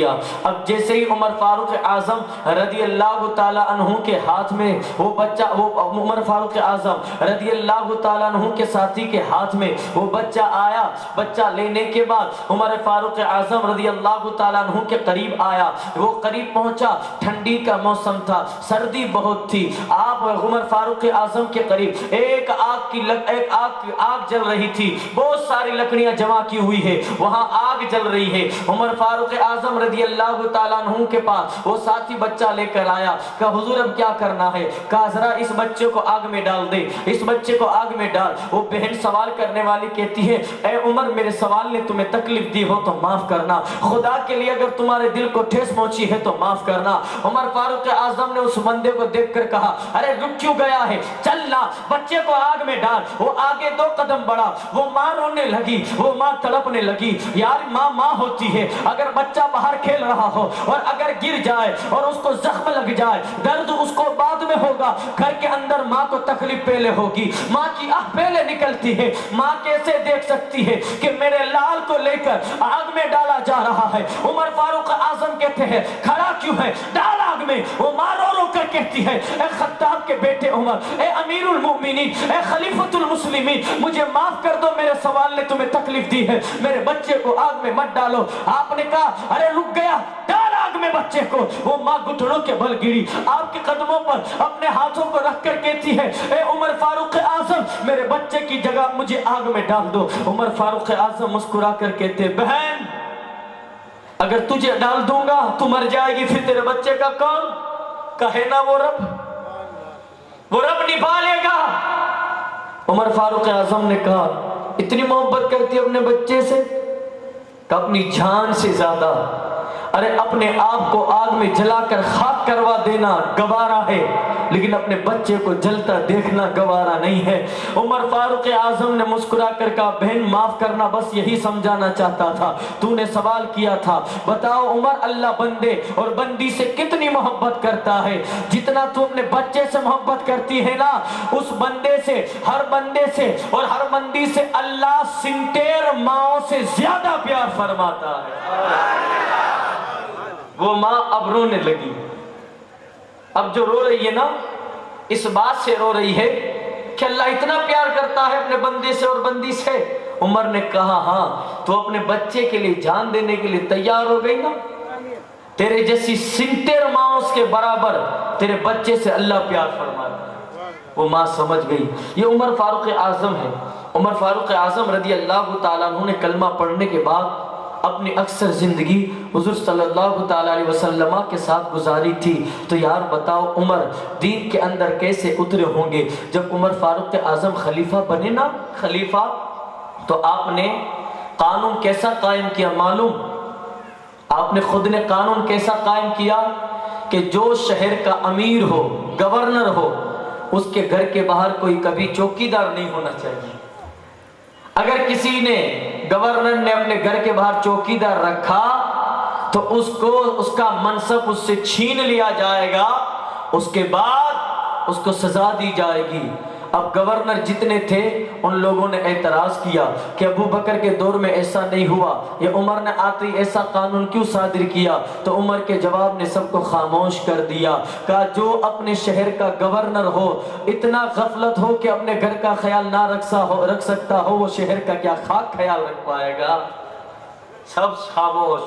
دیا۔ اب جیسے ہی عمر فاروق اعظم رضی اللہ تعالیٰ عنہ کے ہاتھ میں وہ بچہ، وہ عمر فاروق اعظم رضی اللہ تعالیٰ عنہ کے ساتھی کے ہاتھ میں وہ بچہ آیا، بچہ لینے کے بعد عمر فاروق اعظم رضی اللہ تعالیٰ عنہ کے قریب آیا، وہ قریب پہنچا، ٹھنڈی کا موسم تھا، سردی بہت تھی، آپ عمر فاروق اعظم کے قریب ایک آگ جل رہی تھی، بہت ساری لکڑیاں جمع کی ہوئی ہے، وہاں آگ جل رہی ہے۔ عمر فاروق اعظم رضی اللہ تعالیٰ عنہ کے پاس وہ ساتھی بچہ لے کر آیا، کہا حضور اب کیا کرنا ہے؟ کہا ذرا اس بچے کو آگ میں ڈال دے، اس بچے کو آگ میں ڈال۔ وہ بہن سوال کرنے والی کہتی ہے اے عمر میرے سوال نے تمہیں تکلیف دی ہو تو معاف کرنا، خدا کے لیے اگر تمہارے دل کو ٹھیس پہنچی ہے تو معاف کرنا۔ عمر فاروق اعظم نے اس بندے کو دیکھ کر کہا ارے رک کیوں گیا ہے، چلنا بچے کو آگ میں ڈال۔ وہ آگے 2 قدم بڑھا، وہ ماں رونے لگی، وہ ماں تڑپنے لگی۔ یار ماں ہوتی ہے، اگر بچہ باہر کھیل رہا ہو اور اگر گر جائے اور اس کو زخم لگ جائے، درد اس کو بعد میں ہوگا، گھر کے اندر ماں کو تکلیف پہلے ہوگی، ماں کی آہ پہلے نکلتی ہے۔ ماں کیسے دیکھ سکتی ہے کہ میرے لال کو لے کر آگ میں ڈالا جا رہا ہے؟ عمر فاروق اعظم کہتے ہیں کھڑا کیوں ہے، ڈال آگ میں۔ وہ ماں رو رو کر کہتی ہے اے خطاب کے بیٹے عمر، اے امیر المؤمنین، اے خلیفۃ المسلمین، مجھے معاف کر دو، میرے سوال نے تمہیں تکلیف دی ہے، میرے بچے کو آگ میں مت ڈالو۔ آپ نے کہا ارے رک گیا، ڈال آگ میں بچے کو۔ وہ ماں گھٹنوں کے بل گری، آپ کے قدموں پر اپنے ہاتھوں کو رکھ کر کہتی ہے اے عمر فاروق اعظم میرے بچے کی جگہ مجھے آگ میں ڈال دو۔ عمر فاروق اعظم مسکرا کر کہتے بہن اگر تجھے ڈال دوں گا تو مر جائے گی، پھر تیرے بچے کا کون کہے نا وہ رب نبھا لے گا۔ عمر فاروق اعظم نے کہا اتنی محبت کرتی اپنے بچے سے کہ اپنی جان سے زیادہ، ارے اپنے آپ کو آگ میں جلا کر خاک کروا دینا گوارا ہے، لیکن اپنے بچے کو جلتا دیکھنا گوارا نہیں ہے۔ عمر فاروق اعظم نے مسکرا کر کہا بہن معاف کرنا، بس یہی سمجھانا چاہتا تھا، تو نے سوال کیا تھا۔ بتاؤ عمر اللہ بندے اور بندی سے کتنی محبت کرتا ہے، جتنا تو اپنے بچے سے محبت کرتی ہے نا، اس بندے سے، ہر بندے سے اور ہر بندی سے اللہ 70 ماؤں سے زیادہ پیار فرماتا ہے۔ وہ ماں اب رونے لگی، اب جو رو رہی ہے نا اس بات سے رو رہی ہے کہ اللہ اتنا پیار کرتا ہے اپنے بندے سے اور بندی سے۔ عمر نے کہا ہاں تو اپنے بچے کے لیے جان دینے کے لیے تیار ہو گئی نا، تیرے جیسی 70 ماؤں کے برابر تیرے بچے سے اللہ پیار فرماتا ہے۔ وہ ماں سمجھ گئی۔ یہ عمر فاروق اعظم ہے۔ عمر فاروق اعظم رضی اللہ تعالیٰ عنہ نے کلمہ پڑھنے کے بعد اپنی اکثر زندگی حضور صلی اللہ تعالیٰ علیہ وسلم کے ساتھ گزاری تھی۔ تو یار بتاؤ عمر دین کے اندر کیسے اترے ہوں گے؟ جب عمر فاروق اعظم خلیفہ بنے نا، خلیفہ، تو آپ نے قانون کیسا قائم کیا معلوم؟ آپ نے خود نے قانون کیسا قائم کیا کہ جو شہر کا امیر ہو، گورنر ہو، اس کے گھر کے باہر کوئی کبھی چوکیدار نہیں ہونا چاہیے۔ اگر کسی نے گورنر نے اپنے گھر کے باہر چوکیدار رکھا تو اس کا منصب اس سے چھین لیا جائے گا، اس کے بعد اس کو سزا دی جائے گی۔ اب گورنر جتنے تھے ان لوگوں نے اعتراض کیا کہ ابو بکر کے دور میں ایسا نہیں ہوا، یہ عمر نے آتے ہی ایسا قانون کیوں صادر کیا؟ تو عمر کے جواب نے سب کو خاموش کر دیا، کہا جو اپنے شہر کا گورنر ہو، اتنا غفلت ہو کہ اپنے گھر کا خیال نہ رکھ سکتا ہو، وہ شہر کا کیا خاک خیال رکھ پائے گا؟ سب خاموش۔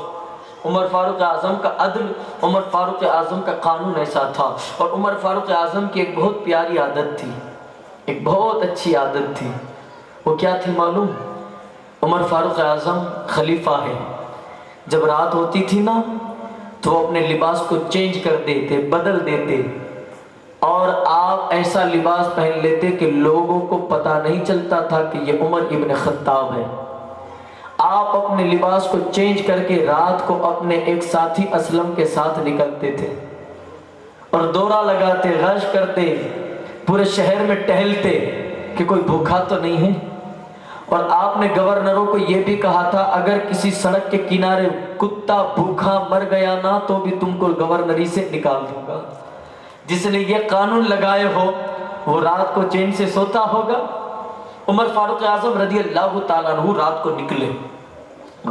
عمر فاروق اعظم کا عدل، عمر فاروق اعظم کا قانون ایسا تھا۔ اور عمر فاروق اعظم کی ایک بہت پیاری عادت تھی، ایک بہت اچھی عادت تھی۔ وہ کیا تھی معلوم؟ عمر فاروق اعظم خلیفہ ہے، جب رات ہوتی تھی نا تو وہ اپنے لباس کو چینج کر دیتے، بدل دیتے، اور آپ ایسا لباس پہن لیتے کہ لوگوں کو پتہ نہیں چلتا تھا کہ یہ عمر ابن خطاب ہے۔ آپ اپنے لباس کو چینج کر کے رات کو اپنے ایک ساتھی اسلم کے ساتھ نکلتے تھے اور دورہ لگاتے، غش کرتے، پورے شہر میں ٹہلتے کہ کوئی بھوکا تو نہیں ہے۔ اور آپ نے گورنروں کو یہ بھی کہا تھا اگر کسی سڑک کے کنارے کتا بھوکا مر گیا نا تو بھی تم کو گورنری سے نکال دوں گا۔ جس نے یہ قانون لگائے ہو وہ رات کو چین سے سوتا ہوگا۔ عمر فاروق اعظم رضی اللہ تعالیٰ عنہ رات کو نکلے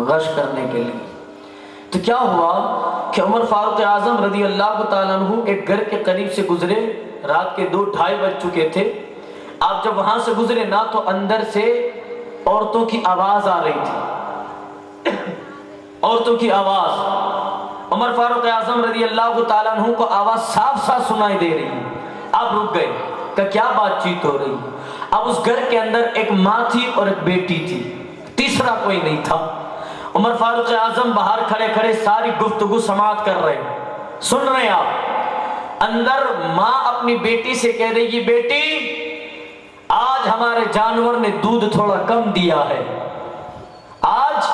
غش کرنے کے لیے، تو کیا ہوا کہ عمر فاروق اعظم رضی اللہ تعالیٰ عنہ ایک گھر کے قریب سے گزرے، رات کے 2-2:30 بج چکے تھے۔ آپ جب وہاں سے گزرے نا تو اندر سے عورتوں کی آواز آ رہی تھی، عورتوں کی آواز۔ عمر فاروق اعظم رضی اللہ تعالیٰ عنہ کو آواز صاف صاف سنائی دے رہی ہے۔ آپ رک گئے کہ کیا بات چیت ہو رہی؟ اب اس گھر کے اندر ایک ماں تھی اور ایک بیٹی تھی، تیسرا کوئی نہیں تھا۔ عمر فاروق اعظم باہر کھڑے کھڑے ساری گفتگو سماعت کر رہے ہیں، سن رہے ہیں آپ۔ اندر ماں اپنی بیٹی سے کہہ رہی ہے، بیٹی آج ہمارے جانور نے دودھ تھوڑا کم دیا ہے، آج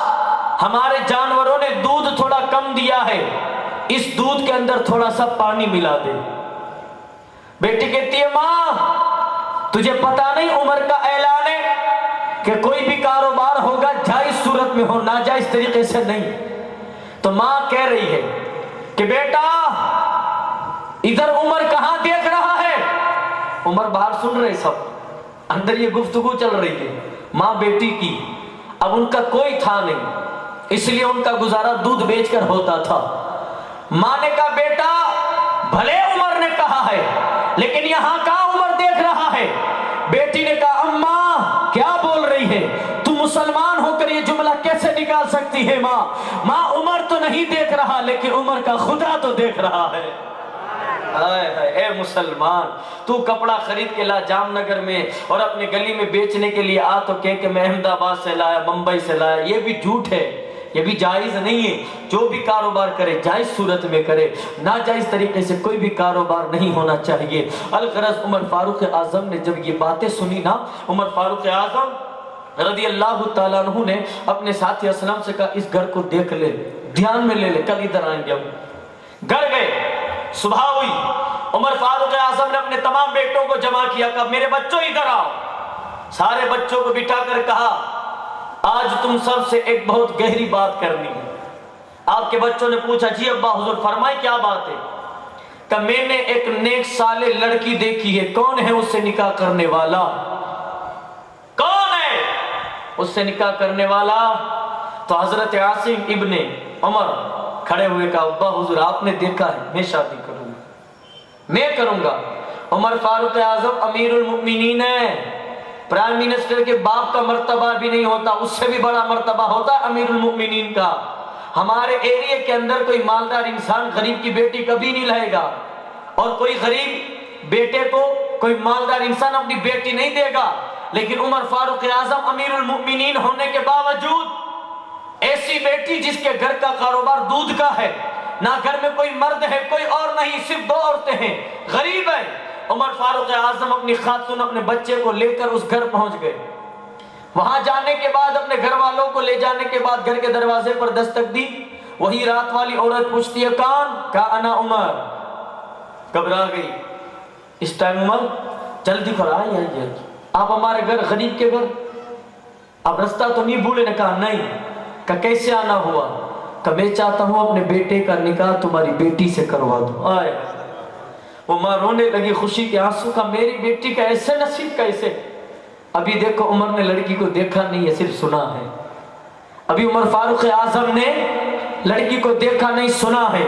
ہمارے جانوروں نے دودھ تھوڑا کم دیا ہے، اس دودھ کے اندر تھوڑا سا پانی ملا دے۔ بیٹی کہتی ہے، ماں تجھے پتا نہیں عمر کا اعلان ہے کہ کوئی بھی کاروبار ہوگا جائز صورت میں ہو، ناجائز طریقے سے نہیں۔ تو ماں کہہ رہی ہے کہ بیٹا ادھر عمر کہاں دیکھ رہا ہے؟ عمر باہر سن رہے، سب اندر یہ گفتگو چل رہی ہے ماں بیٹی کی۔ اب ان کا کوئی تھا نہیں، اس لیے ان کا گزارا دودھ بیچ کر ہوتا تھا۔ ماں نے کہا، بیٹا بھلے عمر نے کہا ہے لیکن یہاں کہاں عمر دیکھ رہا ہے؟ بیٹی نے کہا، اماں کیا بول رہی ہے؟ تم مسلمان ہو کر یہ جملہ کیسے نکال سکتی ہے؟ ماں عمر تو نہیں دیکھ رہا لیکن عمر کا خدا تو دیکھ رہا ہے۔ اے مسلمان، تو کپڑا خرید کے لا جام نگر میں اور اپنے گلی میں بیچنے کے لیے آ تو کہ میں احمد آباد سے لایا، ممبئی سے لایا، یہ بھی جھوٹ ہے، یہ بھی جائز نہیں ہے۔ جو بھی کاروبار کرے جائز صورت میں کرے، ناجائز طریقے سے کوئی بھی کاروبار نہیں ہونا چاہیے۔ الغرض عمر فاروق اعظم نے جب یہ باتیں سنی نا، عمر فاروق اعظم رضی اللہ تعالیٰ عنہ نے اپنے ساتھی اسلم سے کہا، اس گھر کو دیکھ لے، دھیان میں لے لے، کل ادھر آئیں گے ہم۔ گھر گئے، صبح ہوئی، عمر فاروق اعظم نے اپنے تمام بیٹوں کو جمع کیا، کہا میرے بچوں ادھر آؤ۔ سارے بچوں کو بٹھا کر کہا، آج تم سب سے ایک بہت گہری بات کرنی ہے۔ آپ کے بچوں نے پوچھا، جی ابا حضور فرمائے کیا بات ہے؟ کہ میں نے ایک نیک صالح لڑکی دیکھی ہے، کون ہے اس سے نکاح کرنے والا؟ کون ہے اس سے نکاح کرنے والا؟ تو حضرت عاصم ابن عمر کھڑے ہوئے کہا، ابا حضور آپ نے دیکھا ہے، میں شادی کروں گا، میں کروں گا۔ عمر فاروق اعظم امیر المؤمنین ہے، پرائم منسٹر کے باپ کا مرتبہ بھی نہیں ہوتا، اس سے بھی بڑا مرتبہ ہوتا ہے امیر المؤمنین کا۔ ہمارے ایریے کے اندر کوئی مالدار انسان غریب کی بیٹی کبھی نہیں لائے گا، اور کوئی غریب بیٹے کو کوئی مالدار انسان اپنی بیٹی نہیں دے گا۔ لیکن عمر فاروق اعظم امیر المؤمنین ہونے کے باوجود ایسی بیٹی جس کے گھر کا کاروبار دودھ کا ہے، نہ گھر میں کوئی مرد ہے، کوئی اور نہیں، صرف 2 عورتیں ہیں، غریب ہے۔ عمر فاروق اعظم اپنی خاتون اپنے بچے کو لے کر اس گھر پہنچ گئے۔ وہاں جانے کے بعد اپنے گھر والوں کو لے جانے کے بعد گھر کے دروازے پر دستک دی، وہی رات والی عورت پوچھتی ہے، کون؟ کہا انا عمر۔ گھبرا گئی، اس ٹائم عمر جلدی کرو، آئیے آپ ہمارے گھر، غریب کے گھر، اب رستہ تو نہیں بھولے؟ نے کہا نہیں۔ کہ کیسے آنا ہوا؟ کہ میں چاہتا ہوں اپنے بیٹے کا نکاح تمہاری بیٹی سے کروا دو۔ آئے وہ ماں رونے لگی خوشی کے آنسو، کا میری بیٹی کا ایسے نصیب کیسے؟ ابھی دیکھو عمر نے لڑکی کو دیکھا نہیں ہے، صرف سنا ہے۔ ابھی عمر فاروق اعظم نے لڑکی کو دیکھا نہیں، سنا ہے۔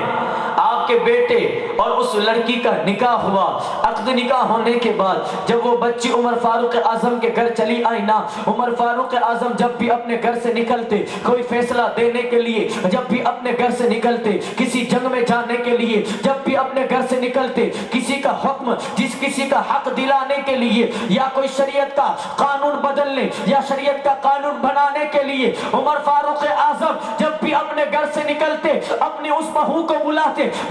آپ کے بیٹے اور اس لڑکی کا نکاح ہوا۔ عقد نکاح ہونے کے بعد جب وہ بچی عمر فاروق اعظم کے گھر چلی آئی نا، عمر فاروق اعظم جب بھی اپنے گھر سے نکلتے کوئی فیصلہ دینے کے لیے، جب بھی اپنے گھر سے نکلتے کسی جنگ میں جانے کے لیے، جب بھی اپنے گھر سے نکلتے کسی کا حکم، جس کسی کا حق دلانے کے لیے، یا کوئی شریعت کا قانون بدلنے یا شریعت کا قانون بنانے کے لیے، عمر فاروق اعظم جب بھی اپنے گھر سے نکلتے اپنی اس بہو کو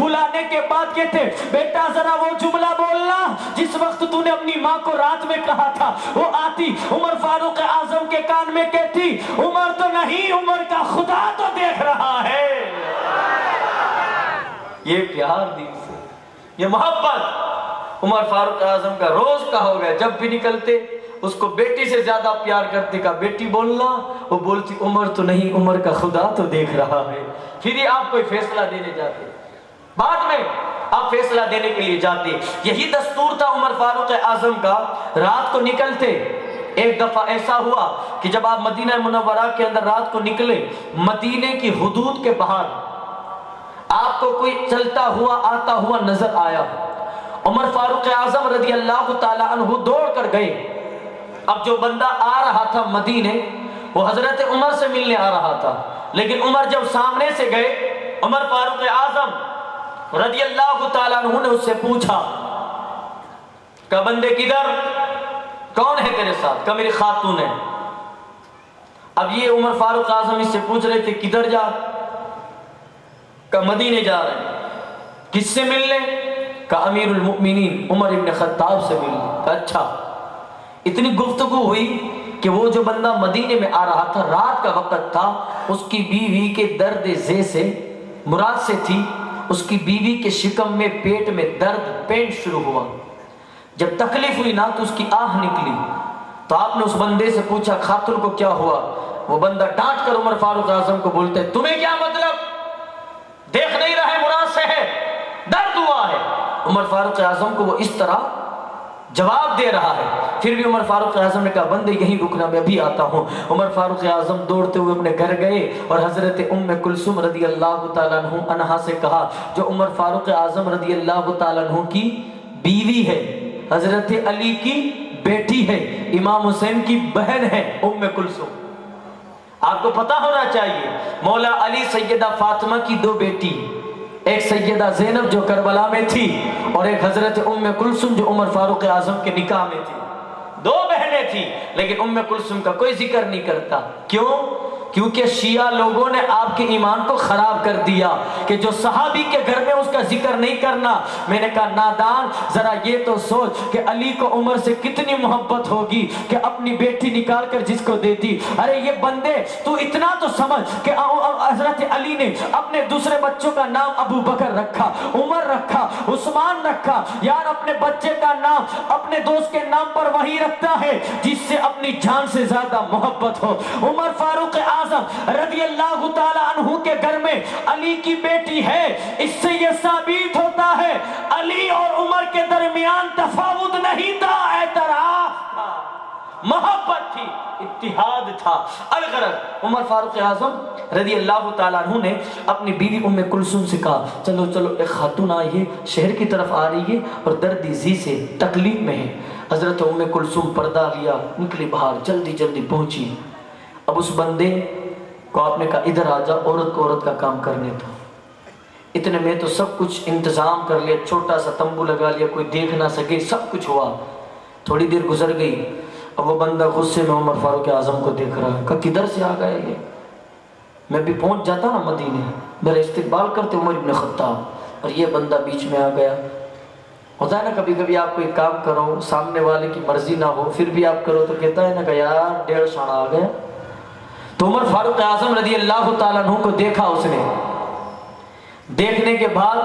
بلانے کے بعد کہتے، بیٹا ذرا وہ جملہ بولنا جس وقت تو نے اپنی ماں کو رات میں کہا تھا۔ وہ آتی عمر فاروق اعظم کے کان میں کہتی، عمر تو نہیں، عمر کا خدا تو دیکھ رہا ہے۔ یہ پیار دل سے، یہ محبت عمر فاروق اعظم کا روز کا ہو گیا۔ جب بھی نکلتے اس کو بیٹی سے زیادہ پیار کرتے، کہا بیٹی بولنا، وہ بولتی عمر تو نہیں، عمر کا خدا تو دیکھ رہا ہے۔ پھر ہی آپ کوئی فیصلہ دینے جاتے، بعد میں آپ فیصلہ دینے کے لیے جاتے۔ یہی دستور تھا عمر فاروق اعظم کا۔ رات کو نکلتے، ایک دفعہ ایسا ہوا کہ جب آپ مدینہ منورہ کے اندر رات کو نکلے، مدینے کی حدود کے باہر کو کوئی چلتا ہوا آتا ہوا نظر آیا، عمر فاروق اعظم رضی اللہ تعالیٰ عنہ دوڑ کر گئے۔ اب جو بندہ آ رہا تھا مدینے وہ حضرت عمر سے ملنے آ رہا تھا، لیکن عمر جب سامنے سے گئے، عمر فاروق اعظم رضی اللہ تعالیٰ عنہ نے اس سے پوچھا کہ بندے کدھر، کون ہے تیرے ساتھ؟ کہ میری خاتون ہے۔ اب یہ عمر فاروق اعظم اس سے پوچھ رہے تھے کدھر جا؟ کہ مدینے جا رہے ہیں۔ کس سے ملنے؟ کہ امیر المؤمنین عمر ابن خطاب سے ملنے۔ کہ اچھا۔ اتنی گفتگو ہوئی کہ وہ جو بندہ مدینے میں آ رہا تھا، رات کا وقت تھا، اس کی بیوی کے درد زے سے مراد سے تھی، اس کی بیوی کے شکم میں پیٹ میں درد پین شروع ہوا۔ جب تکلیف ہوئی نا تو اس کی آہ نکلی، تو آپ نے اس بندے سے پوچھا خاتون کو کیا ہوا؟ وہ بندہ ڈانٹ کر عمر فاروق اعظم کو بولتے ہیں تمہیں کیا مطلب؟ دیکھ نہیں رہے مراد سے ہے، درد ہوا ہے۔ عمر فاروق اعظم کو وہ اس طرح جواب دے رہا ہے، پھر بھی عمر فاروق اعظم نے کہا بندے یہیں رکنا، میں ابھی آتا ہوں۔ عمر فاروق اعظم دوڑتے ہوئے اپنے گھر گئے اور حضرت کلثوم رضی اللہ تعالیٰ عنہ سے کہا، جو عمر فاروق اعظم رضی اللہ تعالیٰ عنہ کی بیوی ہے، حضرت علی کی بیٹی ہے، امام حسین کی بہن ہے کلثوم۔ آپ کو پتا ہونا چاہیے مولا علی سیدہ فاطمہ کی دو بیٹی، ایک سیدہ زینب جو کربلا میں تھی اور ایک حضرت کلثوم جو عمر فاروق اعظم کے نکاح میں تھی۔ دو بہنیں تھی، لیکن کلثوم کا کوئی ذکر نہیں کرتا۔ کیوں؟ کیونکہ شیعہ لوگوں نے آپ کے ایمان کو خراب کر دیا کہ جو صحابی کے گھر میں اس کا ذکر نہیں کرنا۔ میں نے کہا نادان، ذرا یہ تو سوچ کہ علی کو عمر سے کتنی محبت ہوگی کہ اپنی بیٹی نکال کر جس کو دیتی۔ ارے یہ بندے تو اتنا تو سمجھ کہ حضرت علی نے اپنے دوسرے بچوں کا نام ابو بکر رکھا، عمر رکھا، عثمان رکھا۔ یار اپنے بچے کا نام اپنے دوست کے نام پر وہی رکھتا ہے جس سے اپنی جان سے زیادہ محبت ہو۔ عمر فاروق اعظم رضی اللہ تعالیٰ عنہ کے گھر میں علی کی بیٹی ہے، اس سے یہ ثابت ہوتا ہے علی اور عمر کے درمیان تفاوت نہیں تھا، اعتراف تھا، محبت تھی، اتحاد تھا۔ الغرض عمر فاروق اعظم رضی اللہ تعالیٰ عنہ نے اپنی بیوی کلثوم سے کہا چلو چلو ایک خاتون آئی ہے، شہر کی طرف آ رہی ہے اور درد زی سے تکلیف میں ہے۔ حضرت کلثوم پردہ لیا، نکلی باہر، جلدی جلدی پہنچی۔ اب اس بندے کو آپ نے کہا ادھر آ جا، عورت کو عورت کا کام کرنے تھا۔ اتنے میں تو سب کچھ انتظام کر لیا، چھوٹا سا تمبو لگا لیا، کوئی دیکھ نہ سکے، سب کچھ ہوا۔ تھوڑی دیر گزر گئی، اب وہ بندہ غصے میں عمر فاروق اعظم کو دیکھ رہا ہے، کہا کدھر سے آ گئے یہ؟ میں بھی پہنچ جاتا نا مدینے، میرا استقبال کرتے عمر ابن خطاب، اور یہ بندہ بیچ میں آ گیا۔ ہوتا ہے نا کبھی کبھی آپ کوئی کام کرو، سامنے والے کی مرضی نہ ہو، پھر بھی آپ کرو تو کہتا ہے نا کہ یار 1.5 ساڑھا آ گیا۔ تو عمر فاروق اعظم رضی اللہ تعالیٰ عنہ کو دیکھا، اس نے دیکھنے کے بعد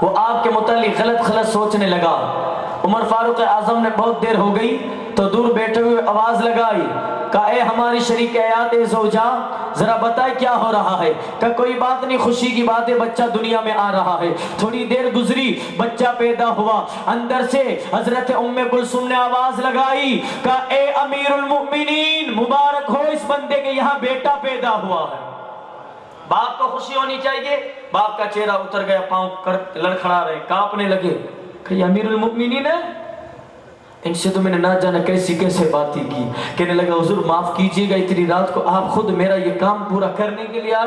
وہ آپ کے متعلق غلط سوچنے لگا۔ عمر فاروق اعظم نے بہت دیر ہو گئی تو دور بیٹھے ہوئے آواز لگائی، کہا اے ہماری شریک حیات زوجہ ذرا بتائے کیا ہو رہا ہے؟ کہ کوئی بات نہیں، خوشی کی بات ہے، بچہ دنیا میں آ رہا ہے۔ تھوڑی دیر گزری، بچہ پیدا ہوا۔ اندر سے حضرت کلثوم نے آواز لگائی کہ اے امیر المؤمنین، مبارک ہو اس بندے کے یہاں بیٹا پیدا ہوا ہے۔ باپ کو خوشی ہونی چاہیے۔ باپ کا چہرہ اتر گیا، پاؤں لڑکھڑا رہے، کانپنے لگے کہ یہ امیر المؤمنین ہے۔ ان سے تو میں نے نہ جانا کیسے باتیں کی۔ کہنے لگا حضور معاف کیجئے گا، اتنی رات کو آپ خود میرا یہ کام پورا کرنے کے لیے آئے۔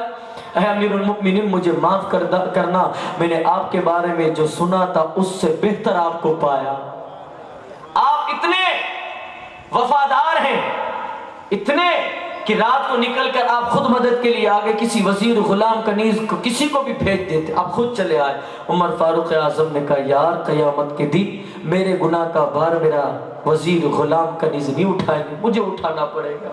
اے امیر المؤمنین مجھے معاف کرنا، میں نے آپ کے بارے میں جو سنا تھا اس سے بہتر آپ کو پایا۔ آپ اتنے وفادار ہیں، اتنے کہ رات کو نکل کر آپ خود مدد کے لیے آگے کسی وزیر غلام کنیز کو کسی کو بھی بھیج دیتے، آپ خود چلے آئے۔ عمر فاروق اعظم نے کہا یار قیامت کے دن میرے گناہ کا بار میرا وزیر غلام کنیز نہیں اٹھائیں گے، مجھے اٹھانا پڑے گا۔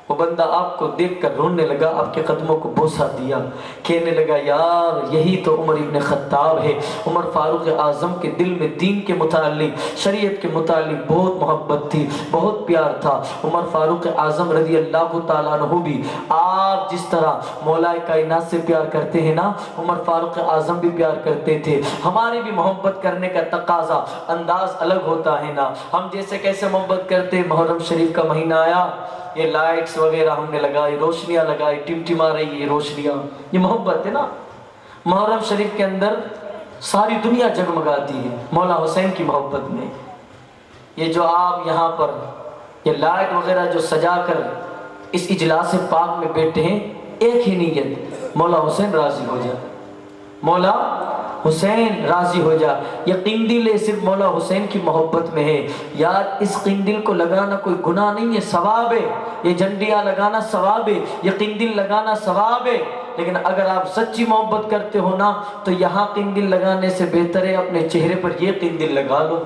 وہ بندہ آپ کو دیکھ کر رونے لگا، آپ کے قدموں کو بوسہ دیا، کہنے لگا یار یہی تو عمر ابن خطاب ہے۔ عمر فاروق اعظم کے دل میں دین کے متعلق، شریعت کے متعلق بہت محبت تھی، بہت پیار تھا۔ عمر فاروق اعظم رضی اللہ تعالیٰ عنہ بھی آپ جس طرح مولا کائنات سے پیار کرتے ہیں نا، عمر فاروق اعظم بھی پیار کرتے تھے۔ ہمارے بھی محبت کرنے کا تقاضا انداز الگ ہوتا ہے نا۔ ہم جیسے کیسے محبت کرتے، محرم شریف کا مہینہ آیا، یہ لائٹس وغیرہ ہم نے لگائی، روشنیاں لگائی، ٹمٹما رہی یہ روشنیاں، یہ محبت ہے نا۔ محرم شریف کے اندر ساری دنیا جگمگاتی ہے مولا حسین کی محبت میں. یہ جو آپ یہاں پر یہ لائٹ وغیرہ جو سجا کر اس اجلاس پاک میں بیٹھے ہیں، ایک ہی نیت، مولا حسین راضی ہو جا، مولا حسین راضی ہو جا. یہ قندیل صرف مولا حسین کی محبت میں ہے. یار اس قندیل کو لگانا کوئی گناہ نہیں ہے، ثواب ہے. یہ جھنڈیاں لگانا ثواب ہے، یہ قندیل لگانا ثواب ہے. لیکن اگر آپ سچی محبت کرتے ہو نا تو یہاں قندیل لگانے سے بہتر ہے اپنے چہرے پر یہ قندیل لگا لو.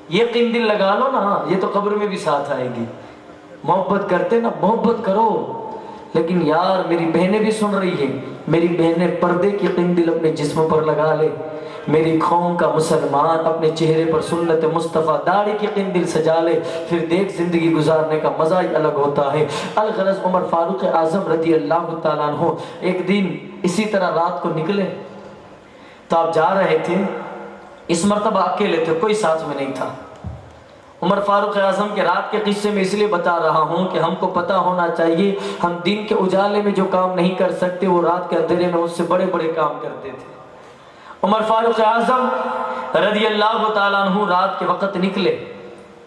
یہ قندیل لگا لو نا، یہ تو قبر میں بھی ساتھ آئے گی. محبت کرتے نا، محبت کرو. لیکن یار میری بہنیں بھی سن رہی ہیں، میری بہنیں پردے کی قندیل اپنے جسم پر لگا لے. میری قوم کا مسلمان اپنے چہرے پر سنت مصطفیٰ داڑھی کی قندیل سجا لے، پھر دیکھ زندگی گزارنے کا مزہ ہی الگ ہوتا ہے. الغرض عمر فاروق اعظم رضی اللہ تعالیٰ عنہ ایک دن اسی طرح رات کو نکلے تو آپ جا رہے تھے. اس مرتبہ اکیلے تھے، کوئی ساتھ میں نہیں تھا. عمر فاروق اعظم کے رات کے قصے میں اس لیے بتا رہا ہوں کہ ہم کو پتہ ہونا چاہیے ہم دن کے اجالے میں جو کام نہیں کر سکتے وہ رات کے اندھیرے میں اس سے بڑے بڑے کام کرتے تھے. عمر فاروق اعظم رضی اللہ تعالیٰ عنہ رات کے وقت نکلے.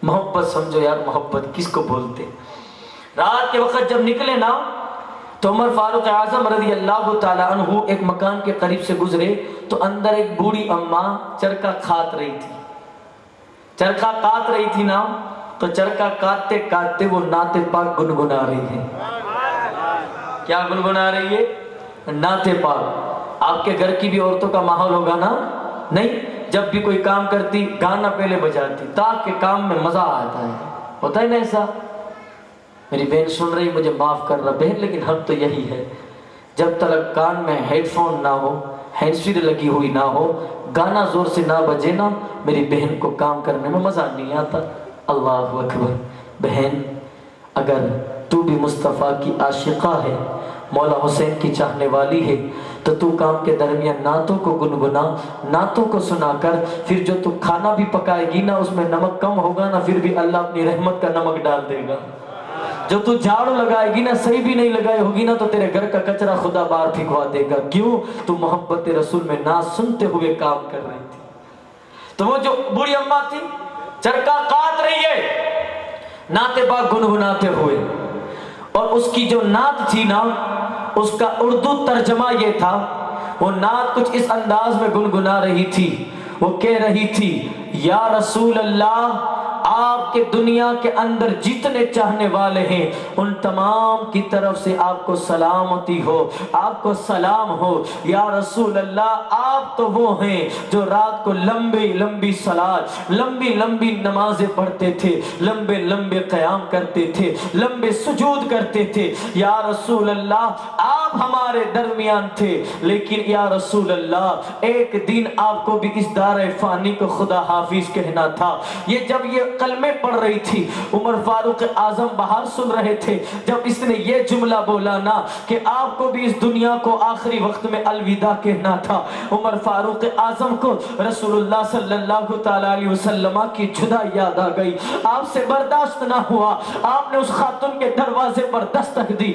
محبت سمجھو یار، محبت کس کو بولتے. رات کے وقت جب نکلے نا تو عمر فاروق اعظم رضی اللہ تعالیٰ عنہ ایک مکان کے قریب سے گزرے تو اندر ایک بوڑھی اماں چرکا کھات رہی تھی. چرکا کاٹ رہی تھی نا تو چرکا کاٹتے کاٹتے وہ نعت پاک گنگنا رہی ہے. کیا گنگنا رہی ہے؟ نعت پاک. آپ کے گھر کی بھی عورتوں کا ماحول ہوگا نا؟ نہیں، جب بھی کوئی کام کرتی گانا پہلے بجاتی تاکہ کام میں مزہ آتا ہے. ہوتا ہے نا ایسا؟ میری بہن سن رہی، مجھے معاف کر رہا بہن، لیکن حق تو یہی ہے. جب تک کان میں ہیڈ فون نہ ہو، ہینڈ فری لگی ہوئی نہ ہو، گانا زور سے نہ بجے نا، میری بہن کو کام کرنے میں مزہ نہیں آتا. اللہ اکبر. بہن اگر تو بھی مصطفیٰ کی عاشقہ ہے، مولا حسین کی چاہنے والی ہے، تو تو کام کے درمیان نعتوں کو گنگنا، نعتوں کو سنا کر، پھر جو تو کھانا بھی پکائے گی نا اس میں نمک کم ہوگا نا، پھر بھی اللہ اپنی رحمت کا نمک ڈال دے گا. جو تو جھاڑو لگائے گی نا، صحیح بھی نہیں لگائے ہوگی نا، تو تیرے گھر کا کچرا خدا باہر پھینکوا دے گا. کیوں؟ تو محبت رسول میں نعت سنتے ہوئے کام کر رہی تھی. تو وہ جو بوڑھی اماں تھی چرکا کاٹ رہی ہے نعت پاک گنگناتے ہوئے، اور اس کی جو نعت تھی نا اس کا اردو ترجمہ یہ تھا. وہ نعت کچھ اس انداز میں گنگنا رہی تھی. وہ کہہ رہی تھی، یا رسول اللہ، آپ کے دنیا کے اندر جتنے چاہنے والے ہیں ان تمام کی طرف سے آپ کو سلامتی ہو، آپ کو سلام ہو. یا رسول اللہ، آپ تو وہ ہیں جو رات کو لمبی لمبی صلات، لمبی لمبی نمازیں پڑھتے تھے، لمبے لمبے قیام کرتے تھے، لمبے سجود کرتے تھے. یا رسول اللہ، آپ ہمارے درمیان تھے، لیکن یا رسول اللہ ایک دن آپ کو بھی اس دار فانی کو خدا حافظ کہنا تھا. یہ جب یہ کلمے پڑھ رہی تھی، عمر فاروق اعظم باہر سن رہے تھے. جب اس نے یہ جملہ بولا نا کہ آپ کو بھی اس دنیا کو آخری وقت میں الوداع کہنا تھا، عمر فاروق اعظم کو رسول اللہ صلی اللہ تعالی علیہ وسلم کی جدائی یاد آ گئی. آپ سے برداشت نہ ہوا، آپ نے اس خاتون کے دروازے پر دستک دی.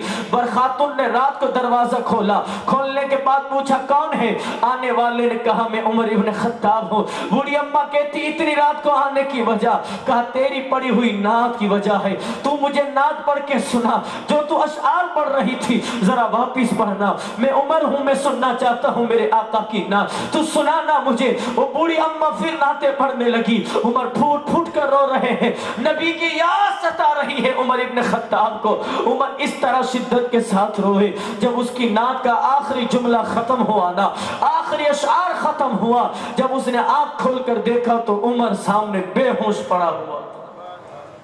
خاتون نے رات کو دروازہ کھولا. کھولنے کے بعد پوچھا کون ہے؟ آنے والے نے کہا میں عمر ابن خطاب ہوں. بوڑھی اماں کہتی اتنی رات کو آنے کی وجہ؟ کہا تیری پڑھی ہوئی نعت کی وجہ ہے. تو مجھے نعت پڑھ کے سنا، جو تو اشعار پڑھ رہی تھی ذرا واپس پڑھنا. میں عمر ہوں، میں سننا چاہتا ہوں میرے آقا کی نعت، تو سنانا مجھے. وہ بوڑھی اماں پھر نعتیں پڑھنے لگی. عمر پھوٹ پھوٹ کر رو رہے ہیں. نبی کی یاد ستا رہی ہے عمر ابن خطاب کو. عمر اس طرح شدت کے ساتھ روئے. جب اس کی نعت کا آخری جملہ ختم ہوا نا، آخری اشعار ختم ہوا، جب اس نے آنکھ کھول کر دیکھا تو عمر سامنے بے ہوش پڑا ہوا تھا.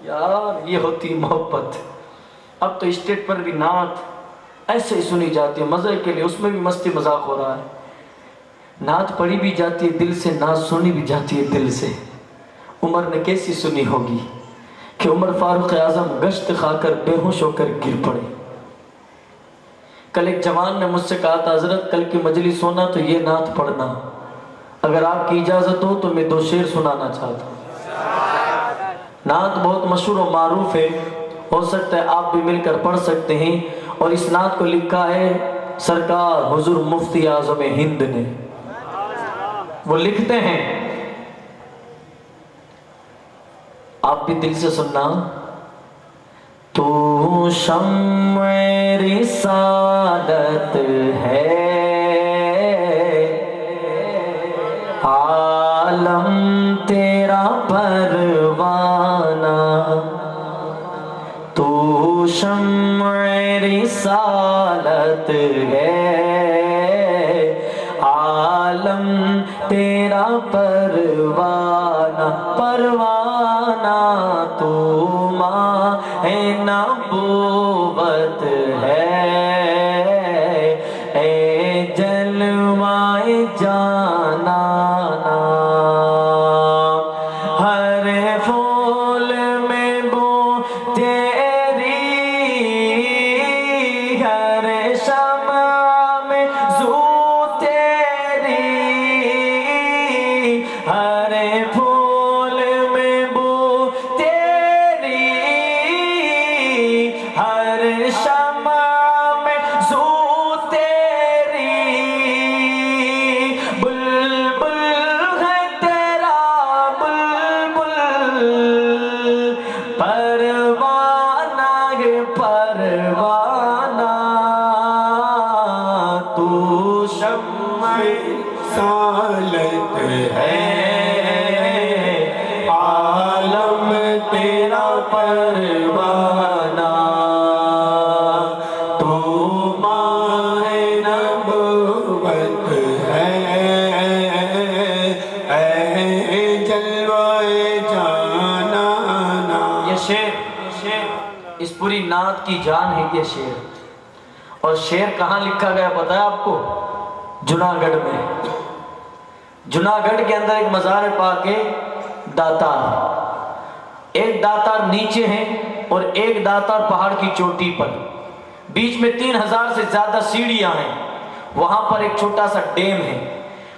یار یہ ہوتی محبت. اب تو اسٹیٹ پر بھی نعت ایسے ہی سنی جاتی ہے مزے کے لیے، اس میں بھی مستی مذاق ہو رہا ہے. نعت پڑھی بھی جاتی ہے دل سے، نعت سنی بھی جاتی ہے دل سے. عمر نے کیسی سنی ہوگی کہ عمر فاروق اعظم گشت کھا کر بے ہوش ہو کر گر پڑے. کل ایک جوان نے مجھ سے کہا تھا حضرت کل کی مجلس ہونا تو یہ نعت پڑھنا، اگر آپ کی اجازت ہو تو میں 2 شعر سنانا چاہتا ہوں. نعت بہت مشہور و معروف ہے، ہو سکتا ہے آپ بھی مل کر پڑھ سکتے ہیں. اور اس نعت کو لکھا ہے سرکار حضور مفتی اعظم ہند نے، وہ لکھتے ہیں، آپ بھی دل سے سننا، تو شمع رسالت ہے، عالم تیرا پروانہ، تو شمع رسالت ہے، عالم تیرا پروانہ، پروانہ تو ماہ نبوت ہے، اے جلوہ جانانا، ہر پھول میں بو تیری، ہر شمع میں ذو تیری، ہر پھول میں بو تیری، ہر شمع میں ذو تیری، بلبل ہے تیرا بلبل، پروانہ ہے پروانہ، تو شمع رسالت ہے، عالم تیرا پروانہ، تو ماہ نبوت ہے، اے جلوہ جانانا۔ یہ شعر اس پوری نعت کی جان ہے یہ شعر، اور شعر کہاں لکھا گیا پتہ ہے آپ کو؟ جناگڑھ میں۔ جناگڑھ کے اندر ایک مزار پاک ہے داتار، ایک داتار نیچے ہیں اور ایک داتار پہاڑ کی چوٹی پر، بیچ میں 3000 سے زیادہ سیڑھیاں ہیں، وہاں پر ایک چھوٹا سا ڈیم ہے۔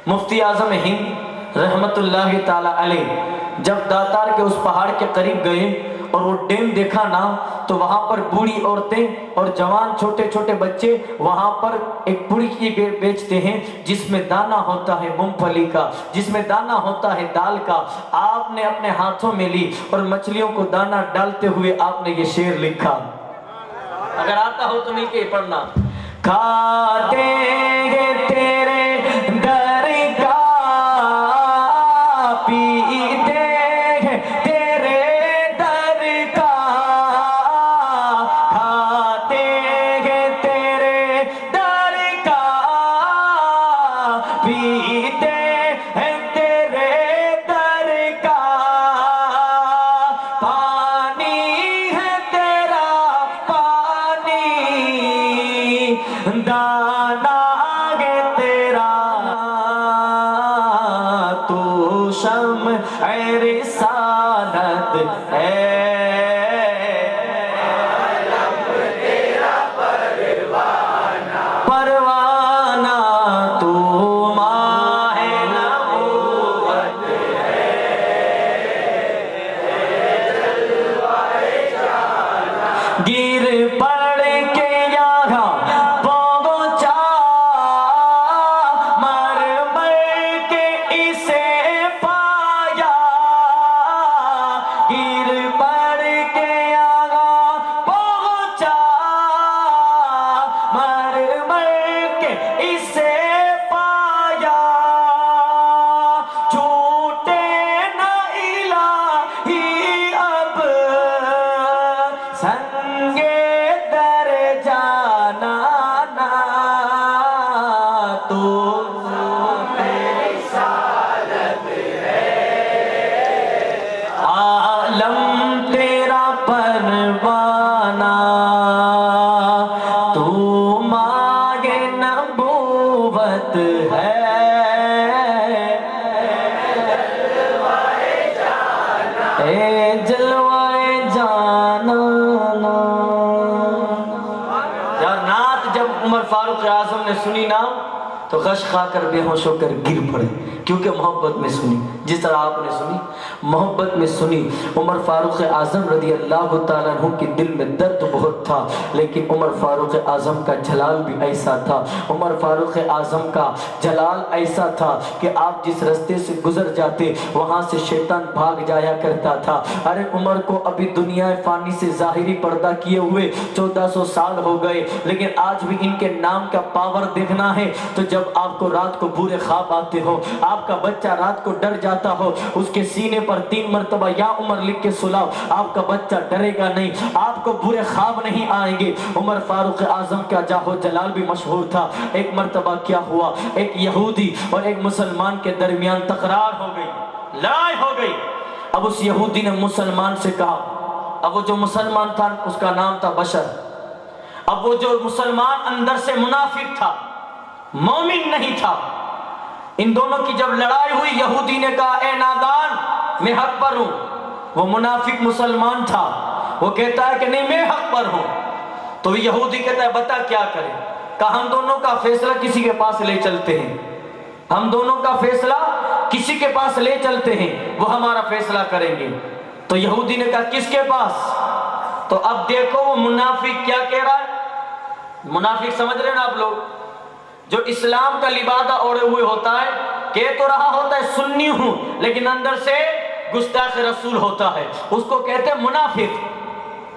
مفتی اعظم ہند رحمت اللہ تعالی علیہ جب داتار کے اس پہاڑ کے قریب گئے اور وہ ڈیم دیکھا نا، تو وہاں پر بوڑھی عورتیں اور جوان چھوٹے چھوٹے بچے وہاں پر ایک پڑی بیچتے ہیں جس میں دانہ ہوتا ہے مونگ پھلی کا، جس میں دانہ ہوتا ہے دال کا۔ آپ نے اپنے ہاتھوں میں لی اور مچھلیوں کو دانہ ڈالتے ہوئے آپ نے یہ شعر لکھا، اگر آتا ہو تو مل کے پڑھنا۔ کھاتے ہیں تیرے در کا، پیتے ہیں تیرے در کا، کھاتے ہیں تیرے در کا، پیتے ہیں تیرے در کا، پانی ہے تیرا پانی، دانا ہے تیرا، تو شمع رسالت ہے، پروانہ تو ماہ نبوت ہے، گر پڑ کے یہاں پہنچا، مر مر کے اسے پایا، گر پڑ کے یہاں پہنچا، مر مر کے اسے پایا، چھوٹے نہ الہی اب سنگے در جانانا، تو عالم تیرا پروانہ، تو ماہ نبوت ہے، اے جلوہ جانانا۔ یار نعت جب عمر فاروق اعظم نے سنی نا تو غش کھا کر بے ہوش ہو کر گر پڑے، کیونکہ محبت میں سنی، جس طرح آپ نے سنی محبت میں سنی۔ عمر فاروق اعظم رضی اللہ تعالیٰ عنہ کے دل میں درد بہت تھا، لیکن عمر فاروق اعظم کا جلال بھی ایسا تھا، عمر فاروق اعظم کا جلال ایسا تھا کہ آپ جس رستے سے گزر جاتے وہاں سے شیطان بھاگ جایا کرتا تھا۔ ارے عمر کو ابھی دنیا فانی سے ظاہری پردہ کیے ہوئے 1400 سال ہو گئے، لیکن آج بھی ان کے نام کا پاور دیکھنا ہے تو جب آپ کو رات کو برے خواب آتے ہو، آپ کا بچہ رات کو ڈر جاتا ہو، اس کے سینے پر 3 مرتبہ یا عمر لکھ کے سلاؤ، آپ کا بچہ ڈرے گا نہیں، آپ کو برے خواب نہیں آئیں گے۔ عمر فاروق اعظم کا جاہ و جلال بھی مشہور تھا۔ ایک مرتبہ کیا ہوا، ایک یہودی اور ایک مسلمان کے درمیان تکرار ہو گئی، لڑائی ہو گئی۔ اب اس یہودی نے مسلمان سے کہا، اب وہ جو مسلمان تھا اس کا نام تھا بشر، اب وہ جو مسلمان اندر سے منافق تھا، مومن نہیں تھا، ان دونوں کی جب لڑائی ہوئی یہودی نے کہا اے نادان میں حق پر ہوں، وہ منافق مسلمان تھا، وہ کہتا ہے کہ نہیں میں حق پر ہوں، تو یہودی کہتا ہے بتا کیا کرے، کہا ہم دونوں کا فیصلہ کسی کے پاس لے چلتے ہیں، ہم دونوں کا فیصلہ کسی کے پاس لے چلتے ہیں، وہ ہمارا فیصلہ کریں گے۔ تو یہودی نے کہا کس کے پاس؟ تو اب دیکھو وہ منافق کیا کہہ رہا ہے، منافق سمجھ رہے ہیں نا آپ لوگ، جو اسلام کا لبادہ اوڑے ہوئے ہوتا ہے، کہہ تو رہا ہوتا ہے سنی ہوں لیکن اندر سے گستاخ رسول ہوتا ہے، اس کو کہتے ہیں منافق۔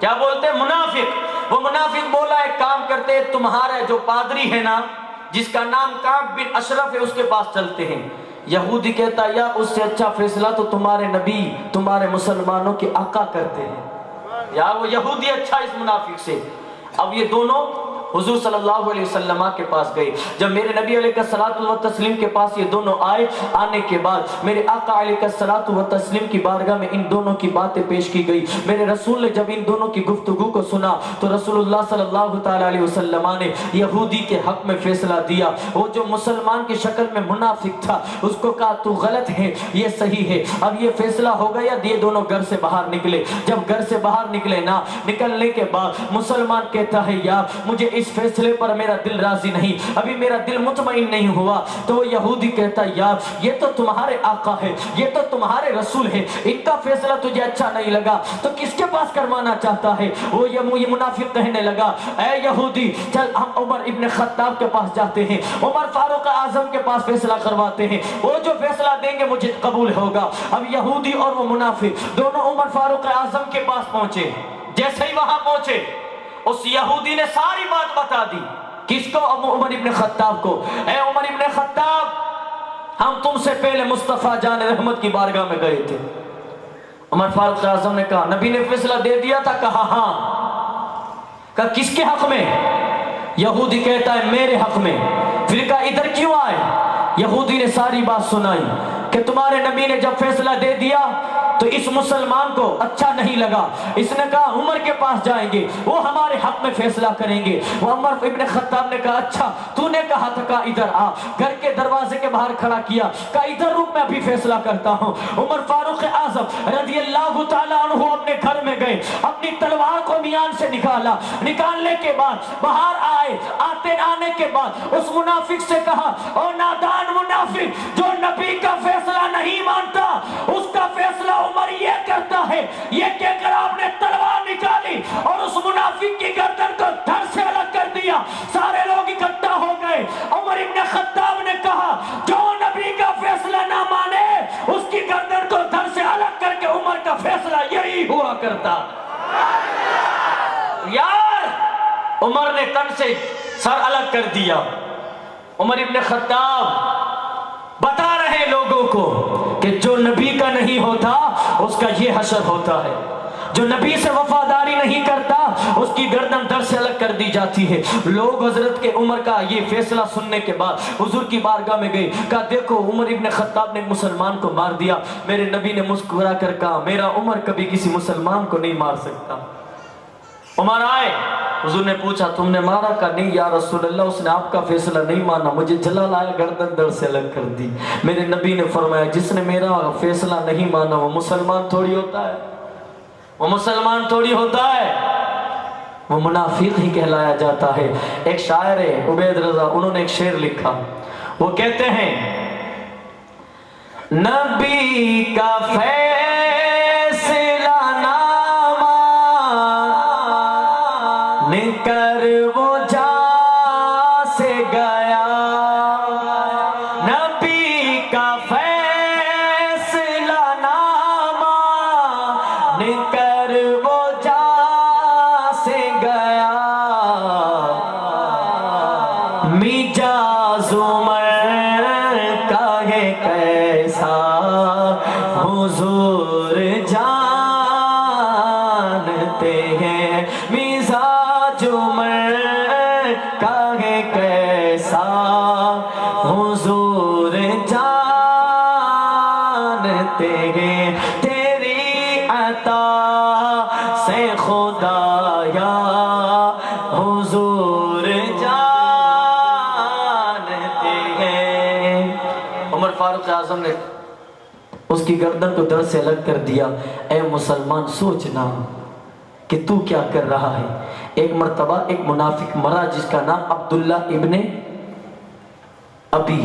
کیا بولتے ہیں؟ منافق۔ وہ منافق بولا ایک کام کرتے ہیں، تمہارا جو پادری ہے نا جس کا نام کعب بن اشرف ہے اس کے پاس چلتے ہیں۔ یہودی کہتا ہے یار اس سے اچھا فیصلہ تو تمہارے نبی تمہارے مسلمانوں کے آقا کرتے ہیں، یار وہ یہودی اچھا اس منافق سے۔ اب یہ دونوں حضور صلی اللہ علیہ وسلم کے پاس گئے، جب میرے نبی علیہ الصلوۃ والتسلیم کے پاس یہ دونوں آئے، آنے کے بعد میرے آقا علیہ الصلوۃ والتسلیم کی بارگاہ میں ان دونوں کی باتیں پیش کی گئی۔ میرے رسول نے جب ان دونوں کی گفتگو کو سنا تو رسول اللہ صلی اللہ تعالیٰ علیہ وسلم نے یہودی کے حق میں فیصلہ دیا۔ وہ جو مسلمان کی شکل میں منافق تھا اس کو کہا تو غلط ہے یہ صحیح ہے۔ اب یہ فیصلہ ہو گیا، یہ دونوں گھر سے باہر نکلے۔ جب گھر سے باہر نکلے نا، نکلنے کے بعد مسلمان کہتا ہے یار مجھے اس فیصلے پر میرا دل راضی نہیں، ابھی میرا دل مطمئن نہیں ہوا۔ تو وہ یہودی کہتا ہے یار یہ تو تمہارے آقا ہے، یہ تو تمہارے رسول ہے، ان کا فیصلہ تجھے اچھا نہیں لگا تو کس کے پاس کروانا چاہتا ہے؟ وہ یہ منافق کہنے لگا اے یہودی چل ہم عمر ابن خطاب کے پاس جاتے ہیں، عمر فاروق اعظم کے پاس فیصلہ کرواتے ہیں، وہ جو فیصلہ دیں گے مجھے قبول ہوگا۔ اب یہودی اور وہ منافق دونوں عمر فاروق اعظم کے پاس پہنچے۔ جیسے ہی وہاں پہنچے اس یہودی نے ساری بات بتا دی۔ کس کو؟ عمر ابن خطاب کو۔ اے عمر ابن خطاب ہم تم سے پہلے مصطفیٰ جان رحمت کی بارگاہ میں گئے تھے۔ عمر فاروق اعظم نے کہا نبی نے فیصلہ دے دیا تھا؟ کہا ہاں۔ کہا کس کے حق میں؟ یہودی کہتا ہے میرے حق میں۔ پھر کہا ادھر کیوں آئے؟ یہودی نے ساری بات سنائی کہ تمہارے نبی نے جب فیصلہ دے دیا تو اس مسلمان کو اچھا نہیں لگا، اس نے کہا عمر کے پاس جائیں گے وہ ہمارے حق میں فیصلہ کریں گے۔ وہ عمر ابن خطاب نے کہا اچھا تو نے کہا تھا، کہا ادھر آ، گھر کے دروازے کے باہر کھڑا کیا، کہا ادھر رک میں ابھی فیصلہ کرتا ہوں۔ عمر فاروق اعظم رضی اللہ تعالیٰ عنہ اپنے گھر میں گئے، اپنی تلوار کو میان سے نکالا، نکالنے کے بعد باہر آئے، آنے کے بعد اس منافق سے کہا او نادان منافق جو نبی کا فیصلہ نہیں مانتا اس کا فیصلہ عمر یہ کرتا ہے، یہ کہہ کر آپ نے تلوار نکالی اور اس منافق کی گردن کو دھڑ سے الگ کر دیا۔ سارے لوگ اکٹھا ہو گئے۔ عمر ابن خطاب نے کہا جو نبی کا فیصلہ نہ مانے اس کی گردن کو دھڑ سے الگ کر کے عمر کا فیصلہ یہی ہوا کرتا۔ یار عمر نے تن سے سر الگ کر دیا۔ عمر ابن خطاب بتا رہے لوگوں کو کہ جو نبی کا نہیں ہوتا اس کا یہ حشر ہوتا ہے، جو نبی سے وفاداری نہیں کرتا اس کی گردن در سے الگ کر دی جاتی ہے۔ لوگ حضرت کے عمر کا یہ فیصلہ سننے کے بعد حضور کی بارگاہ میں گئے، کہا دیکھو عمر ابن خطاب نے مسلمان کو مار دیا۔ میرے نبی نے مسکرا کر کہا میرا عمر کبھی کسی مسلمان کو نہیں مار سکتا۔ عمر آئے، حضور نے پوچھا تم نے مارا؟ کہا نہیں یا رسول اللہ اس نے آپ کا فیصلہ نہیں مانا، مجھے جلال آیا گردن دڑ سے الگ کر دی۔ میرے نبی نے فرمایا جس نے میرا فیصلہ نہیں مانا وہ مسلمان تھوڑی ہوتا ہے، وہ مسلمان تھوڑی ہوتا ہے، وہ منافق ہی کہلایا جاتا ہے۔ ایک شاعر ہے عبید رضا، انہوں نے ایک شعر لکھا، وہ کہتے ہیں نبی کا فیصلہ نامہ نکر وہ جا سے گیا، نبی کا فیصلہ نامہ نکر وہ جا سے گیا، مجاز عمر کا ہے کیسا حضور جانتے ہیں، مزاج عمر کا ہے کیسا حضور جانتے ہیں، تیری عطا سے خدایا حضور جانتے ہیں۔ عمر فاروق اعظم نے اس کی گردن کو در سے الگ کر دیا، اے مسلمان سوچنا کہ تو کیا کر رہا ہے۔ ایک مرتبہ ایک منافق مرا جس کا نام عبداللہ ابن ابی،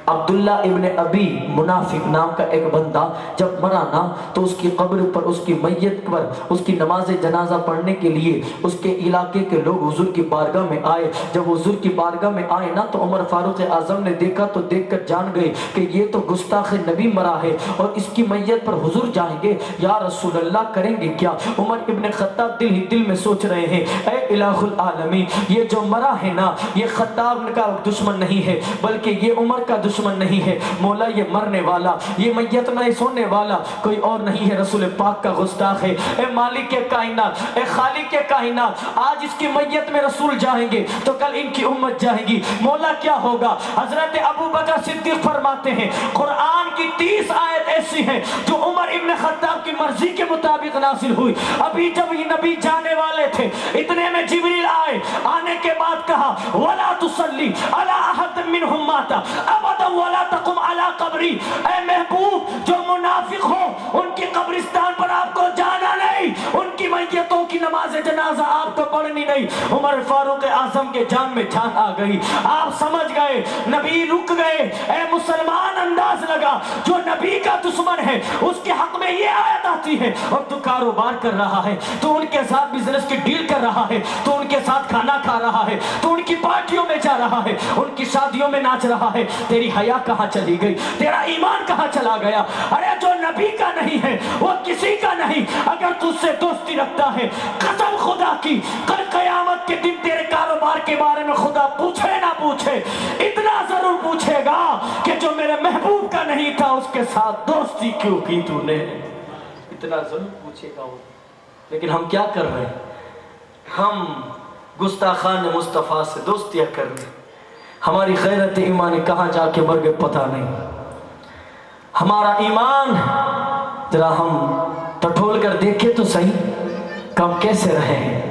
عبداللہ ابن ابی منافق نام کا ایک بندہ جب مرا نا تو اس کی قبر پر، اس کی میت پر، اس کی نماز جنازہ پڑھنے کے لیے اس کے علاقے کے لوگ حضور کی بارگاہ میں آئے۔ جب حضور کی بارگاہ میں آئے نا تو عمر فاروق اعظم نے دیکھا تو دیکھ کر جان گئے کہ یہ تو گستاخ نبی مرا ہے اور اس کی میت پر حضور جائیں گے، یا رسول اللہ کریں گے کیا؟ عمر ابن خطاب دل ہی دل میں سوچ رہے ہیں، اے الہ العالمین، یہ جو مرا ہے نا یہ خطاب کا دشمن نہیں ہے بلکہ یہ عمر کا دشمن نہیں ہے، مولا یہ مرنے والا، یہ میت میں سونے والا کوئی اور نہیں ہے، رسول پاک کا گستاخ ہے۔ اے مالک کے کائنات، اے خالق کے کائنات، آج اس کی میت میں رسول جائیں گے تو کل ان کی امت جائے گی، مولا کیا ہوگا؟ حضرت ابو بکر صدیق فرماتے ہیں قرآن کی 30 آیت ایسی ہیں جو عمر ابن خطاب کی مرضی کے مطابق نازل ہوئی۔ ابھی جب یہ نبی جانے والے تھے اتنے میں جبریل آئے، آنے کے بعد کہا وَلَا تُصَلِّ عَلَىٰ أَحَدٍ مِّنْهُمْ مَاتَ أَبَدًا وَلَا تَقُمْ عَلَىٰ قَبْرِي، اے محبوب جو منافق ہو ان کی قبرستان پر آپ کو جانا نہیں، ان کی میتوں کی نماز جنازہ آپ کو پڑھنی نہیں۔ عمر فاروق اعظم کے جان میں جان آ گئی، آپ سمجھ گئے، نبی رک گئے۔ اے مسلمان انداز لگا، جو نبی کا دشمن ہے اس کے حق میں یہ آیت آتی ہے اور تو کاروبار کر رہا ہے، تو ان کے ساتھ بزنس کی ڈیل کر رہا ہے، تو ان کے ساتھ کھانا کھا رہا ہے، تو ان کی پارٹیوں میں جا رہا ہے، ان کی شادیوں میں ناچ رہا ہے، تیری حیا کہاں چلی گئی؟ تیرا ایمان کہاں چلا گیا؟ ارے جو نبی کا نہیں ہے وہ کسی کا نہیں، اگر تجھ سے دوستی رکھتا ہے قسم خدا کی کل قیامت کے دن تیرے کاروبار کے بارے میں خدا پوچھے نہ پوچھے اتنا ضرور پوچھے گا کہ جو میرے محبوب کا نہیں تھا اس کے ساتھ دوستی کیوں کی تو نے، اتنا ضرور پوچھے گا وہ۔ لیکن ہم کیا کر رہے ہیں؟ ہم گستاخان مصطفیٰ سے دوستیاں کر رہے ہیں، ہماری غیرت ایمانی کہاں جا کے مر گئے پتہ نہیں۔ ہمارا ایمان ذرا ہم ٹٹول کر دیکھیں تو صحیح، کم کیسے رہے ہیں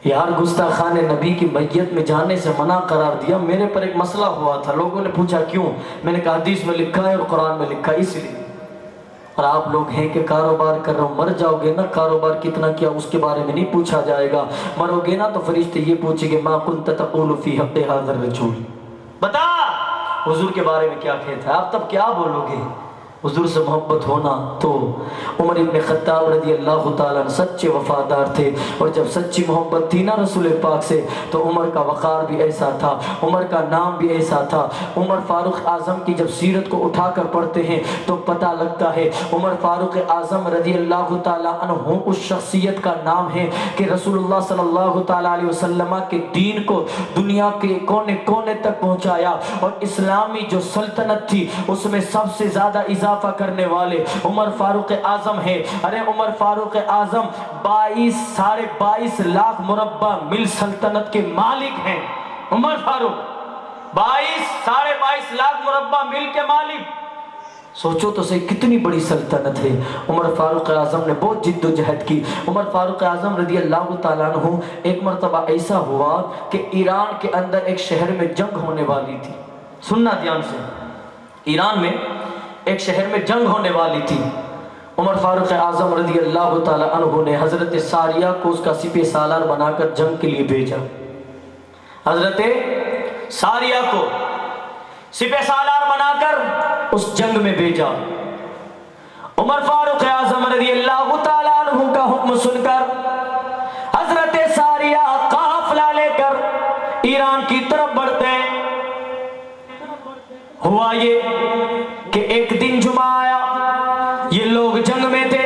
یار؟ گستاخان نبی کی میت میں جانے سے منع قرار دیا۔ میرے پر ایک مسئلہ ہوا تھا، لوگوں نے پوچھا کیوں؟ میں نے کہا حدیث میں لکھا ہے اور قرآن میں لکھا ہے، اس لیے۔ اور آپ لوگ ہیں کہ کاروبار کر رہا ہوں، مر جاؤ گے نا، کاروبار کتنا کیا اس کے بارے میں نہیں پوچھا جائے گا، مرو گے نا تو فرشتے یہ پوچھیں گے ما کنت تقول فی حق ھذا الرجل، بتا حضور کے بارے میں کیا کہتا ہے، آپ تب کیا بولو گے؟ حضور سے محبت ہونا تو عمر ابن خطاب رضی اللہ تعالیٰ عنہ سچے وفادار تھے، اور جب سچی محبت تھی نا رسول پاک سے تو عمر کا وقار بھی ایسا تھا، عمر کا نام بھی ایسا تھا۔ عمر فاروق اعظم کی جب سیرت کو اٹھا کر پڑھتے ہیں تو پتہ لگتا ہے عمر فاروق اعظم رضی اللہ تعالیٰ عنہ اس شخصیت کا نام ہے کہ رسول اللہ صلی اللہ تعالیٰ علیہ وسلم کے دین کو دنیا کے کونے کونے تک پہنچایا، اور اسلامی جو سلطنت تھی اس میں سب سے زیادہ اضافہ کرنے والے عمر فاروق اعظم ہے۔ ارے عمر فاروق اعظم 22 لاکھ مربع میل سلطنت کے مالک ہیں۔ عمر فاروق 22 لاکھ مربع میل کے مالک، سوچو تو صحیح کتنی بڑی سلطنت ہے۔ عمر فاروق اعظم نے بہت جد و جہد کی۔ عمر فاروق اعظم رضی اللہ تعالیٰ عنہ ایک مرتبہ ایسا ہوا کہ ایران کے اندر ایک شہر میں جنگ ہونے والی تھی، سننا دھیان سے، ایران میں ایک شہر میں جنگ ہونے والی تھی۔ عمر فاروق اعظم رضی اللہ تعالیٰ عنہ نے حضرت ساریہ کو اس کا سپہ سالار بنا کر جنگ کے لیے بھیجا۔ حضرت ساریہ کو سپہ سالار بنا کر اس جنگ میں بھیجا۔ عمر فاروق اعظم رضی اللہ تعالیٰ عنہ کا حکم سن کر حضرت ساریہ قافلہ لے کر ایران کی طرف بڑھتے ہیں۔ ہوا یہ کہ ایک دن جمعہ آیا، یہ لوگ جنگ میں تھے،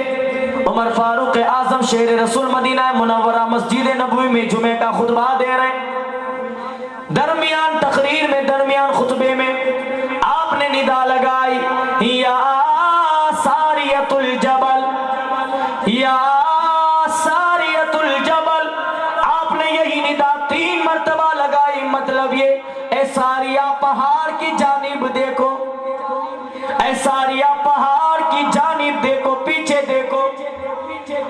عمر فاروق اعظم شہر رسول مدینہ منورہ مسجد نبوی میں جمعہ کا خطبہ دے رہے ہیں۔ درمیان تقریر میں، درمیان خطبے میں آپ نے ندا لگائی، یا ساریۃ الجبل، یا ساریۃ الجبل۔ آپ نے یہی ندا 3 مرتبہ لگائی، مطلب یہ اے ساریہ پہاڑ کی جانب دیکھو، اے ساریہ پہاڑ کی جانب دیکھو، پیچھے دیکھو۔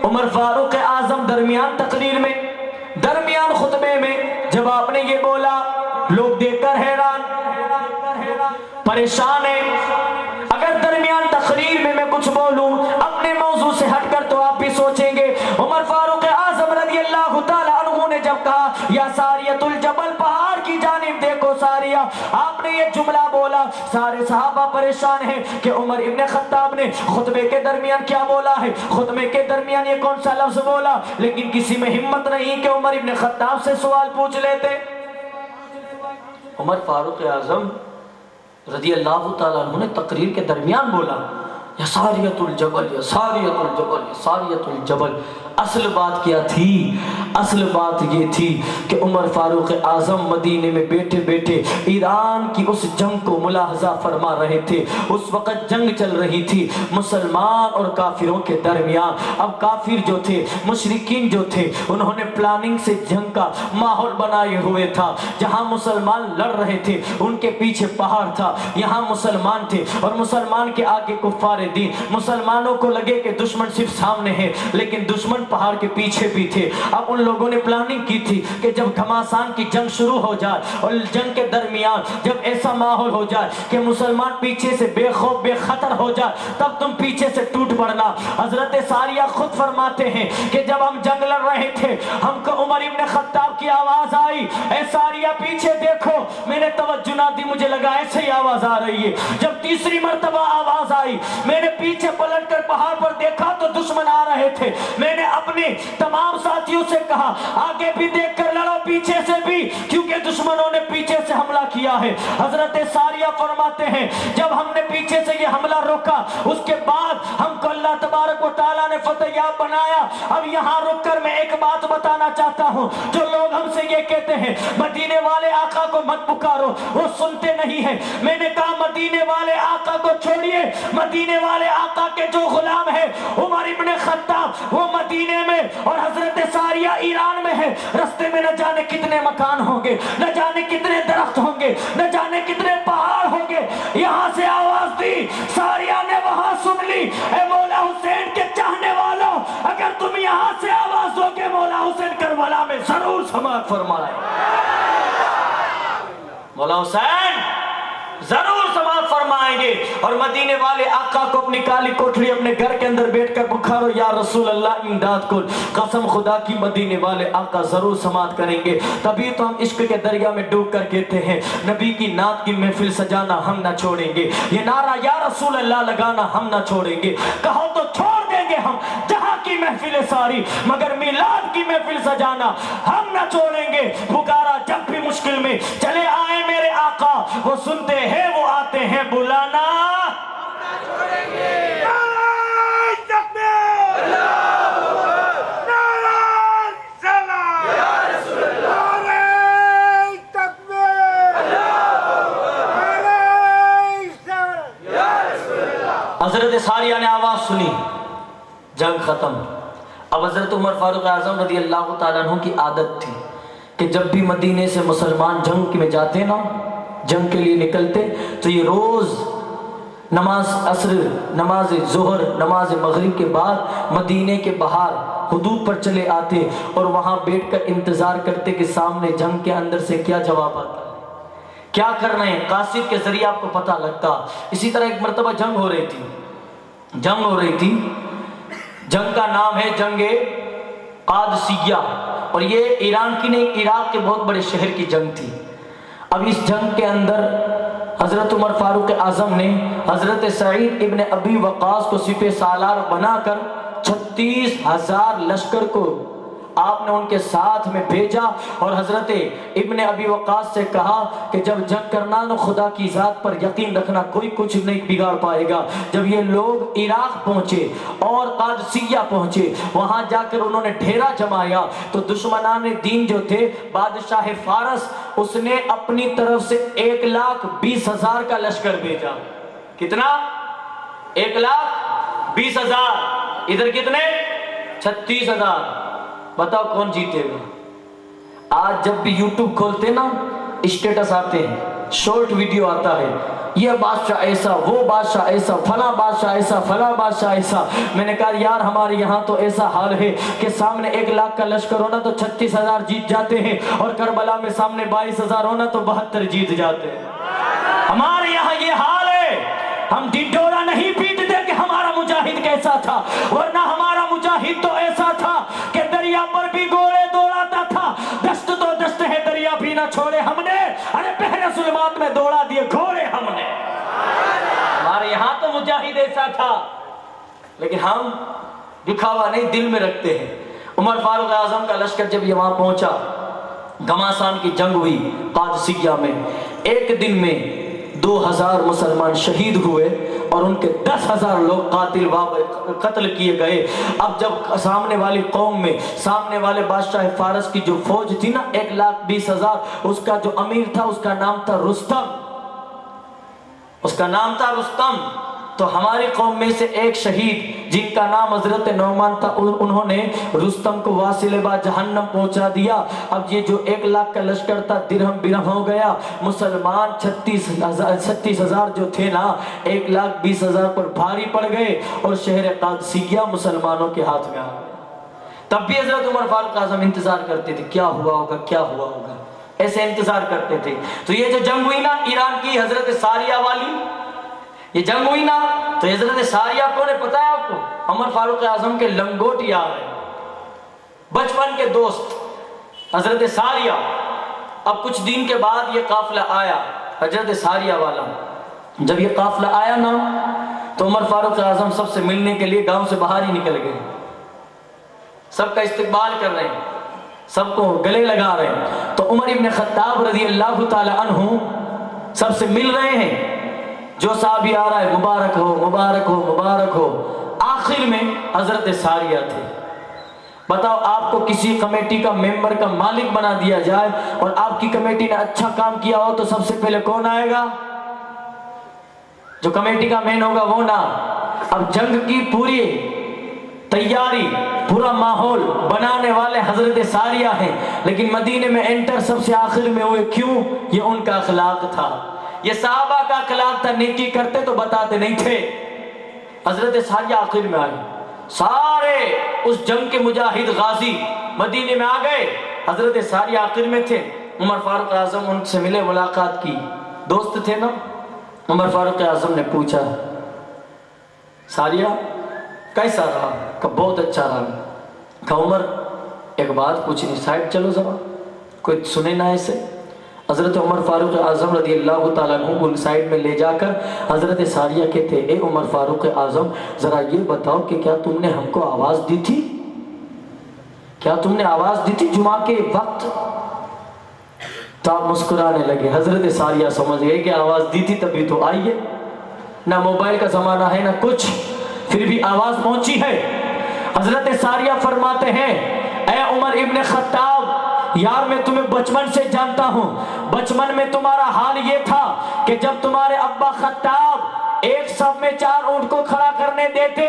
عمر فاروق اعظم درمیان تقریر میں، درمیان خطبے میں جب آپ نے یہ بولا، لوگ دیکھ کر حیران پریشان ہیں۔ اگر درمیان تقریر میں کچھ بولوں اپنے موضوع سے ہٹ کر تو آپ بھی سوچیں گے عمر فاروق اعظم رضی اللہ تعالیٰ عنہ نے جب کہا یا ساریۃ الجبل، پہاڑ کی جانب دیکھو ساریہ، آپ نے یہ جملہ بولا، سارے صحابہ پریشان ہیں کہ عمر ابن خطاب نے خطبے کے درمیان کیا بولا ہے، خطبے کے درمیان یہ کون سا لفظ بولا، لیکن کسی میں ہمت نہیں کہ عمر ابن خطاب سے سوال پوچھ لیتے۔ عمر فاروق اعظم رضی اللہ تعالیٰ عنہ نے تقریر کے درمیان بولا یا ساریۃ الجبل، یا ساریۃ الجبل، یا ساریۃ الجبل۔ اصل بات کیا تھی؟ اصل بات یہ تھی کہ عمر فاروق اعظم مدینے میں بیٹھے بیٹھے ایران کی اس جنگ کو ملاحظہ فرما رہے تھے۔ اس وقت جنگ چل رہی تھی مسلمان اور کافروں کے درمیان۔ اب کافر جو تھے، مشرکین جو تھے، انہوں نے پلاننگ سے جنگ کا ماحول بنائے ہوئے تھا۔ جہاں مسلمان لڑ رہے تھے ان کے پیچھے پہاڑ تھا، یہاں مسلمان تھے اور مسلمان کے آگے کفار دین۔ مسلمانوں کو لگے کہ دشمن صرف سامنے ہے لیکن دشمن پہاڑ کے پیچھے بھی تھے۔ اب ان لوگوں نے پلاننگ کی تھی کہ جب گھماسان کی جنگ شروع ہو جائے اور جنگ کے درمیان جب ایسا ماحول ہو جائے کہ مسلمان پیچھے سے بے خوف بے خطر ہو جائے تب تم پیچھے سے ٹوٹ پڑنا۔ حضرت ساریہ خود فرماتے ہیں کہ جب ہم جنگ لڑ رہے تھے ہم کو عمر ابن خطاب کی آواز آئی، اے ساریہ پیچھے دیکھو، میں نے توجہ نہ دی، مجھے لگا ایسے ہی آواز آ رہی ہے۔ جب تیسری مرتبہ آواز آئی میں نے پیچھے پلٹ کر پہاڑ پر دیکھا تو دشمن آ رہے تھے۔ میں نے اپنے تمام ساتھیوں سے کہا آگے بھی دیکھ کر لڑو، پیچھے سے بھی، کیونکہ دشمنوں نے پیچھے سے حملہ کیا ہے۔ حضرت ساریہ فرماتے ہیں جب ہم نے پیچھے سے یہ حملہ روکا اس کے بعد ہم کو اللہ تبارک و تعالیٰ نے فتح یاب بنایا۔ اب یہاں رک کر میں ایک بات بتانا چاہتا ہوں، جو لوگ ہم سے یہ کہتے ہیں مدینے والے آقا کو مت پکارو، وہ سنتے نہیں ہیں۔ میں نے کہا مدینے والے آقا کو چھوڑیے، مدینے والے آقا کے جو غلام ہے عمر ابن خطاب وہ مدینے میں اور حضرت ساریہ ایران میں ہے، رستے میں نہ جانے کتنے مکان ہوں گے، نہ جانے کتنے درخت ہوں گے، نہ جانے کتنے پہاڑ ہوں گے۔ یہاں سے آواز دی، ساریہ نے وہاں سن لی، اے مولا حسین کے چاہنے والوں، اگر تم یہاں سے آواز دو کہ مولا حسین کربلا میں ضرور سماعت فرمائے، مولا حسین ضرور سماعت فرمائیں گے۔ اور مدینے والے آقا کو اپنی کالی کوٹھڑی اپنے گھر کے اندر بیٹھ کر پکارو یا رسول اللہ امداد کن، قسم خدا کی مدینے والے آقا ضرور سماعت کریں گے۔ تبھی تو ہم عشق کے دریا میں ڈوب کر کہتے ہیں نبی کی نعت کی محفل سجانا ہم نہ چھوڑیں گے، یہ نعرہ یا رسول اللہ لگانا ہم نہ چھوڑیں گے۔ کہو تو چھوڑ دیں گے ہم جہاں کی محفل ساری، مگر میلاد کی محفل سجانا ہم نہ چھوڑیں گے۔ پکارا جب بھی مشکل میں چلے آئے میرے آقا، وہ سنتے ہیں وہ آتے ہیں بلانا ہم نہ چھوڑیں گے۔ نعرہ تکبیر، اللہ اکبر، نعرہ سلام یا رسول اللہ، نعرہ تکبیر، اللہ اکبر، نعرہ سلام یا رسول اللہ۔ حضرت ساریہ نے آواز سنی، جنگ ختم۔ اب حضرت عمر فاروق اعظم رضی اللہ تعالیٰ عنہ کی عادت تھی کہ جب بھی مدینے سے مسلمان جنگ میں جاتے نا، جنگ کے لیے نکلتے تو یہ روز نماز عصر، نماز ظہر، نماز مغرب کے بعد مدینے کے باہر حدود پر چلے آتے اور وہاں بیٹھ کر انتظار کرتے کہ سامنے جنگ کے اندر سے کیا جواب آتا ہے، کیا کرنا ہے، قاصد کے ذریعے آپ کو پتہ لگتا۔ اسی طرح ایک مرتبہ جنگ ہو رہی تھی، جنگ کا نام ہے جنگ قادسیہ، اور یہ ایران کی نہیں، عراق کے بہت بڑے شہر کی جنگ تھی۔ اب اس جنگ کے اندر حضرت عمر فاروق اعظم نے حضرت سعید ابن ابی وقاص کو سپہ سالار بنا کر 36,000 لشکر کو آپ نے ان کے ساتھ میں بھیجا اور حضرت ابن ابی وقاص سے کہا کہ جب جنگ کرنا تو خدا کی ذات پر یقین رکھنا، کوئی کچھ نہیں بگاڑ پائے گا۔ جب یہ لوگ عراق پہنچے اور قادسیہ پہنچے، وہاں جا کر انہوں نے ڈھیرا جمایا تو دشمنان دین جو تھے، بادشاہ فارس، اس نے اپنی طرف سے 1,20,000 کا لشکر بھیجا۔ کتنا؟ 1,20,000۔ ادھر کتنے؟ 36,000۔ بتاؤ کون جیتے گا؟ آج جب بھی یوٹیوب کھولتے نا، اسٹیٹس آتے ہیں، شورٹ ویڈیو آتا ہے، یہ بادشاہ ایسا، وہ بادشاہ ایسا، فلاں بادشاہ ایسا، فلاں بادشاہ ایسا۔ میں نے کہا یار ہمارے یہاں تو ایسا حال ہے کہ سامنے 1,00,000 کا لشکر ہونا تو 36,000 جیت جاتے ہیں، اور کربلا میں سامنے 22,000 ہونا تو 72 جیت جاتے ہیں۔ ہمارے یہاں یہ حال ہے۔ ہم ڈنڈورا نہیں پیٹتے کہ ہمارا مجاہد کیسا تھا، ورنہ ہمارا مجاہد تو ایسا تھا کہ دریا پر بھی گھوڑے دوڑاتا تھا۔ دست تو دست ہے، دریا بھی نہ چھوڑے ہم نے، ارے بحر ظلمات میں دوڑا دیے گھوڑے ہم نے۔ ہمارے یہاں تو مجاہد ایسا تھا، لیکن ہم دکھاوا نہیں دل میں رکھتے ہیں۔ عمر فاروق اعظم کا لشکر جب یہ وہاں پہنچا، گھماسان کی جنگ ہوئی قادسیہ میں، ایک دن میں 2,000 مسلمان شہید ہوئے اور ان کے 10,000 لوگ قتل کیے گئے۔ اب جب سامنے والی قوم میں، سامنے والے بادشاہ فارس کی جو فوج تھی نا 1,20,000، اس کا جو امیر تھا اس کا نام تھا رستم، اس کا نام تھا رستم۔ تو ہماری قوم میں سے ایک شہید جن کا نام حضرت نعمان تھا، انہوں نے رستم کو واصل با جہنم پہنچا دیا۔ اب یہ جو 1,00,000 کا لشکر تھا درہم برہم ہو گیا۔ مسلمان 36,000 جو تھے نا 1,20,000 پر بھاری پڑ گئے اور شہر قادسیہ مسلمانوں کے ہاتھ میں آ گیا۔ تب بھی حضرت عمر فاروق اعظم انتظار کرتے تھے کیا ہوا ہوگا، کیا ہوا ہوگا، ایسے انتظار کرتے تھے۔ تو یہ جو جنگ ہوئی نا ایران کی حضرت ساریہ والی، یہ جنگ ہوئی نا تو حضرت ساریہ کو نے پتا ہے آپ کو، عمر فاروق اعظم کے لنگوٹ یاد ہے، بچپن کے دوست حضرت ساریہ۔ اب کچھ دن کے بعد یہ قافلہ آیا حضرت ساریہ والا۔ جب یہ قافلہ آیا نا تو عمر فاروق اعظم سب سے ملنے کے لیے گاؤں سے باہر ہی نکل گئے، سب کا استقبال کر رہے ہیں، سب کو گلے لگا رہے ہیں۔ تو عمر ابن خطاب رضی اللہ تعالی عنہ سب سے مل رہے ہیں، جو صحابی آ رہا ہے مبارک ہو مبارک ہو مبارک ہو۔ آخر میں حضرت ساریہ تھے۔ بتاؤ آپ کو کسی کمیٹی کا ممبر کا مالک بنا دیا جائے اور آپ کی کمیٹی نے اچھا کام کیا ہو تو سب سے پہلے کون آئے گا؟ جو کمیٹی کا مین ہوگا وہ نا۔ اب جنگ کی پوری تیاری، پورا ماحول بنانے والے حضرت ساریہ ہیں، لیکن مدینے میں انٹر سب سے آخر میں ہوئے۔ کیوں؟ یہ ان کا اخلاق تھا، یہ صحابہ کا اخلاق تھا، نیکی کرتے تو بتاتے نہیں تھے۔ حضرت ساریہ آخر میں آئے، سارے اس جنگ کے مجاہد غازی مدینے میں آ گئے، حضرت ساریہ آخر میں تھے۔ عمر فاروق اعظم ان سے ملے، ملاقات کی، دوست تھے نا۔ عمر فاروق اعظم نے پوچھا ساریہ کیسا رہا؟ کہ بہت اچھا رہا۔ کہ عمر ایک بات پوچھنی، سائڈ چلو ذرا، کوئی سنے نہ ایسے۔ حضرت عمر فاروق اعظم رضی اللہ تعالیٰ عنہ کو سائڈ میں لے جا کر حضرت ساریہ کہتے، اے عمر فاروق اعظم ذرا یہ بتاؤ کہ کیا تم نے ہم کو آواز دی تھی؟ کیا تم نے آواز دی تھی جمعہ کے وقت؟ تو آپ مسکرانے لگے۔ حضرت ساریہ سمجھ گئے کہ آواز دی تھی تبھی تو آئیے، نہ موبائل کا زمانہ ہے نہ کچھ، پھر بھی آواز پہنچی ہے۔ حضرت ساریہ فرماتے ہیں، اے عمر ابن خطاب، یار میں تمہیں بچپن سے جانتا ہوں، بچپن میں تمہارا حال یہ تھا کہ جب تمہارے ابا خطاب ایک صف میں 4 اونٹ کو کھڑا کرنے دیتے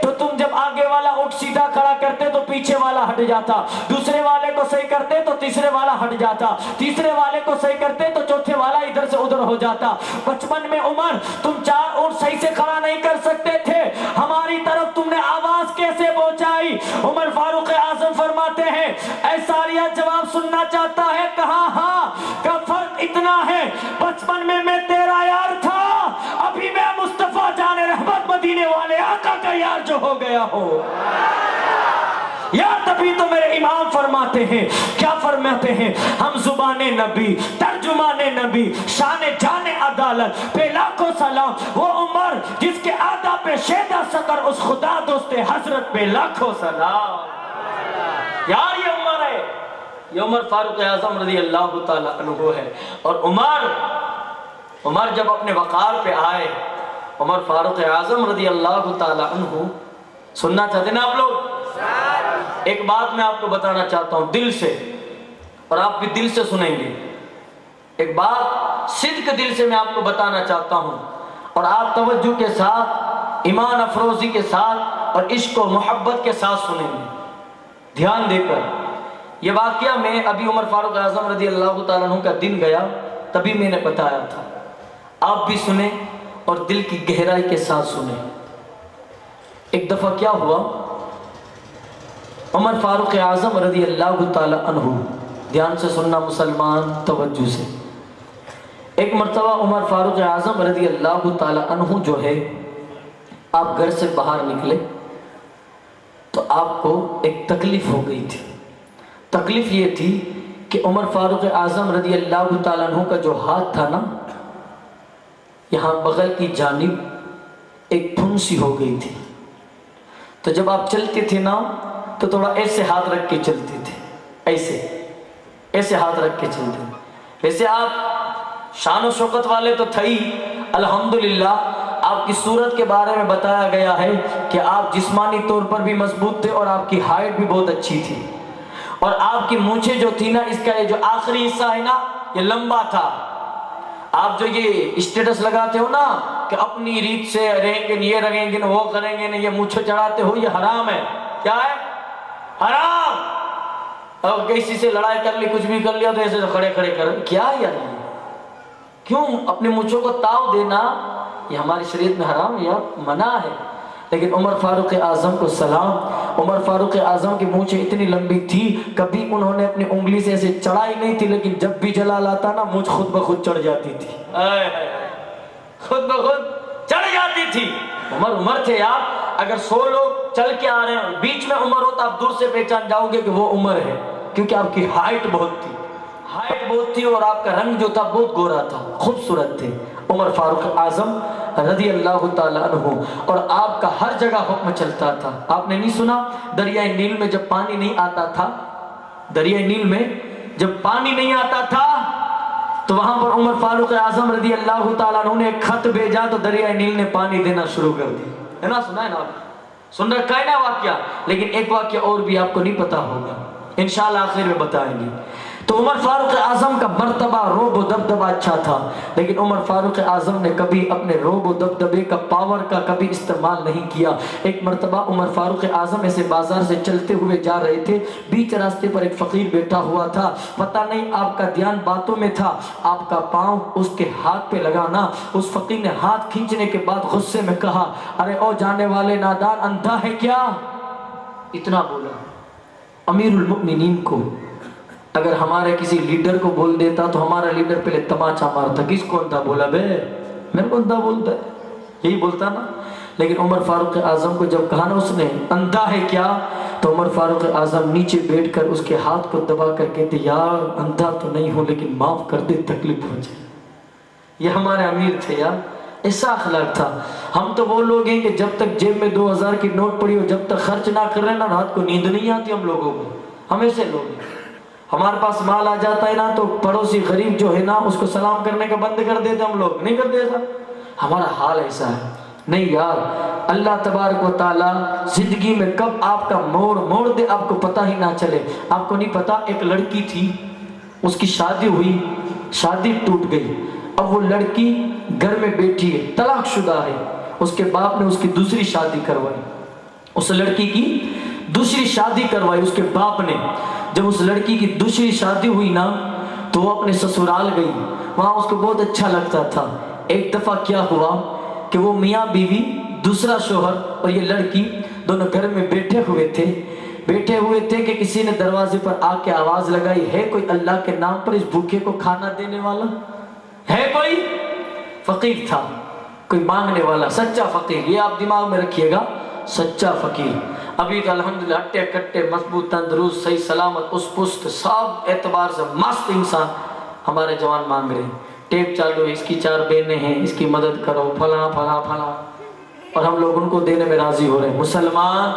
تو تم جب آگے والا اونٹ سیدھا کھڑا کرتے تو پیچھے والا ہٹ جاتا، دوسرے والے کو صحیح کرتے تو تیسرے والا ہٹ جاتا، تیسرے والے کو صحیح کرتے تو چوتھے والا ادھر سے ادھر ہو جاتا۔ بچپن میں عمر تم 4 اونٹ صحیح سے کھڑا نہیں کر سکتے تھے، ہماری طرف تم نے آواز کیسے پہنچائی؟ عمر فاروق اعظم فرماتے ہیں، اے ساریہ جواب سننا چاہتا ہے؟ کہا ہاں۔ کا فرق اتنا ہے، بچپن میں تیرا یار تھا، ابھی میں مصطفیٰ جان رحمت مدینے والے آقا کا یار جو ہو گیا ہو۔ یا تبھی تو میرے امام فرماتے ہیں، کیا فرماتے ہیں؟ ہم زبان نبی، ترجمان نبی، شان جان عدالت پہ لاکھوں سلام، وہ عمر جس کے آداب پہ شیدہ سقر، اس خدا دوست حضرت پہ لاکھوں سلام۔ یار یہ عمر ہے، یہ عمر فاروق اعظم رضی اللہ تعالیٰ عنہ ہے۔ اور عمر جب اپنے وقار پہ آئے، عمر فاروق اعظم رضی اللہ تعالیٰ عنہ، سننا چاہتے ہیں نا آپ لوگ؟ ایک بات میں آپ کو بتانا چاہتا ہوں دل سے، اور آپ بھی دل سے سنیں گے۔ ایک بات صدق دل سے میں آپ کو بتانا چاہتا ہوں، اور آپ توجہ کے ساتھ، ایمان افروزی کے ساتھ اور عشق و محبت کے ساتھ سنیں گے، دھیان دے کر۔ یہ واقعہ میں ابھی عمر فاروق اعظم رضی اللہ تعالیٰ عنہ کا دن گیا، تبھی میں نے بتایا تھا، آپ بھی سنیں اور دل کی گہرائی کے ساتھ سنیں۔ ایک دفعہ کیا ہوا، عمر فاروق اعظم رضی اللہ تعالیٰ عنہ، دھیان سے سننا مسلمان، توجہ سے۔ ایک مرتبہ عمر فاروق اعظم رضی اللہ تعالیٰ عنہ جو ہے، آپ گھر سے باہر نکلے تو آپ کو ایک تکلیف ہو گئی تھی۔ تکلیف یہ تھی کہ عمر فاروق اعظم رضی اللہ تعالیٰ عنہ کا جو ہاتھ تھا نا، یہاں بغل کی جانب ایک پھنسی ہو گئی تھی۔ تو جب آپ چلتے تھے نا تو تھوڑا ایسے ہاتھ رکھ کے چلتے تھے، ایسے ہاتھ رکھ کے چلتے تھے۔ ویسے آپ شان و شوکت والے تو تھے ہی، الحمدللہ آپ کی صورت کے بارے میں بتایا گیا ہے کہ آپ جسمانی طور پر بھی مضبوط تھے اور آپ کی ہائٹ بھی بہت اچھی تھی، اور آپ کی مونچھیں جو تھی نا، اس کا یہ جو آخری حصہ ہے نا، یہ لمبا تھا۔ آپ جو یہ اسٹیٹس لگاتے ہو نا کہ اپنی ریت سے رہیں گے، یہ رہیں گے، وہ کریں گے، یہ مونچھیں چڑھاتے ہو، یہ حرام ہے۔ کیا ہے؟ حرام۔ اور کسی سے لڑائی کر لی، کچھ بھی کر لیا تو ایسے کھڑے کر، کیا یار یہ؟ کیوں اپنے مونچھوں کو تاؤ دینا؟ یہ ہماری شریعت میں حرام یا منع ہے۔ لیکن عمر فاروق اعظم کو سلام، عمر فاروق اعظم کی مونچھیں اتنی لمبی تھی، کبھی انہوں نے اپنی انگلی سے ایسے چڑھائی نہیں تھی، لیکن جب بھی جلال آتا نا، مونچھ خود بخود چڑھ جاتی تھی، خود بخود چڑھ جاتی تھی۔ عمر تھے یار، اگر 100 لوگ چل کے آ رہے ہیں، بیچ میں عمر ہو تو آپ دور سے پہچان جاؤ گے کہ وہ عمر ہے، کیونکہ آپ کی ہائٹ بہت تھی اور آپ کا رنگ جو تھا بہت گورا تھا، خوبصورت تھے عمر فاروق اعظم رضی اللہ تعالیٰ عنہ۔ اور آپ کا ہر جگہ حکم چلتا تھا۔ آپ نے نہیں سنا دریائے نیل میں جب پانی نہیں آتا تھا، دریائے نیل میں جب پانی نہیں آتا تھا تو وہاں پر عمر فاروق اعظم رضی اللہ تعالیٰ عنہ نے ایک خط بھیجا تو دریائے نیل نے پانی دینا شروع کر دی، ہے نا؟ سنا ہے نا آپ؟ سن رکھا ہے نا واقعہ؟ لیکن ایک واقعہ اور بھی آپ کو نہیں پتا ہوگا، انشاءاللہ آخر میں بتائیں گے۔ تو عمر فاروق اعظم کا مرتبہ، روب و دبدبہ اچھا تھا، لیکن عمر فاروق اعظم نے کبھی اپنے روب و دبدبے کا، پاور کا کبھی استعمال نہیں کیا۔ ایک مرتبہ عمر فاروق اعظم ایسے بازار سے چلتے ہوئے جا رہے تھے، بیچ راستے پر ایک فقیر بیٹھا ہوا تھا، پتہ نہیں آپ کا دھیان باتوں میں تھا، آپ کا پاؤں اس کے ہاتھ پہ لگانا۔ اس فقیر نے ہاتھ کھینچنے کے بعد غصے میں کہا، ارے او جانے والے نادان، اندھا ہے کیا؟ اتنا بولا۔ امیر المؤمنین کو اگر ہمارے کسی لیڈر کو بول دیتا تو ہمارا لیڈر پہلے تماچا مارتا، کس کو اندھا بولا بے؟ میرے کو اندھا بولتا ہے، یہی بولتا نا۔ لیکن عمر فاروق اعظم کو جب کہا نا اس نے اندھا ہے کیا، تو عمر فاروق اعظم نیچے بیٹھ کر اس کے ہاتھ کو دبا کر کہتے، یار اندھا تو نہیں ہوں لیکن معاف کر دے، تکلیف ہو جائے۔ یہ ہمارے امیر تھے یار، ایسا اخلاق تھا۔ ہم تو وہ لوگ ہیں کہ جب تک جیب میں 2000 کی نوٹ پڑی ہو، جب تک خرچ نہ کر رہے نا، رات کو نیند نہیں آتی ہم لوگوں کو۔ ہم ایسے لوگ ہیں، ہمارے پاس مال آ جاتا ہے نا تو پڑوسی غریب جو ہے نا اس کو سلام کرنے کا بند کر دیتے، ہم لوگ نہیں کرتے ایسا، ہمارا حال ایسا ہے۔ نہیں یار، اللہ تبارک و تعالی زندگی میں کب آپ کا موڑ دے آپ کو پتہ ہی نہ چلے۔ آپ کو نہیں پتا، ایک لڑکی تھی، اس کی شادی ہوئی، شادی ٹوٹ گئی، اب وہ لڑکی گھر میں بیٹھی ہے، طلاق شدہ ہے، اس کے باپ نے اس کی دوسری شادی کروائی، اس لڑکی کی دوسری شادی کروائی اس کے باپ نے۔ جب اس لڑکی کی دوسری شادی ہوئی نا تو وہ اپنے سسرال گئی، وہاں اس کو بہت اچھا لگتا تھا۔ ایک دفعہ کیا ہوا کہ وہ میاں بیوی، دوسرا شوہر اور یہ لڑکی دونوں گھر میں بیٹھے ہوئے تھے کہ کسی نے دروازے پر آ کے آواز لگائی، ہے کوئی اللہ کے نام پر اس بھوکے کو کھانا دینے والا؟ ہے کوئی؟ فقیر تھا، کوئی مانگنے والا، سچا فقیر، یہ آپ دماغ میں رکھیے گا، سچا فقیر۔ ابھی تو الحمدللہ ہٹے کٹے مضبوط تندرست صحیح سلامت اس پست سب اعتبار سے مست انسان ہمارے جوان مانگ رہے ہیں، ٹیپ چالو ہے، اس کی 4 بہنیں ہیں، اس کی مدد کرو، پھلاں پھلاں پھلاں، اور ہم لوگ ان کو دینے میں راضی ہو رہے ہیں۔ مسلمان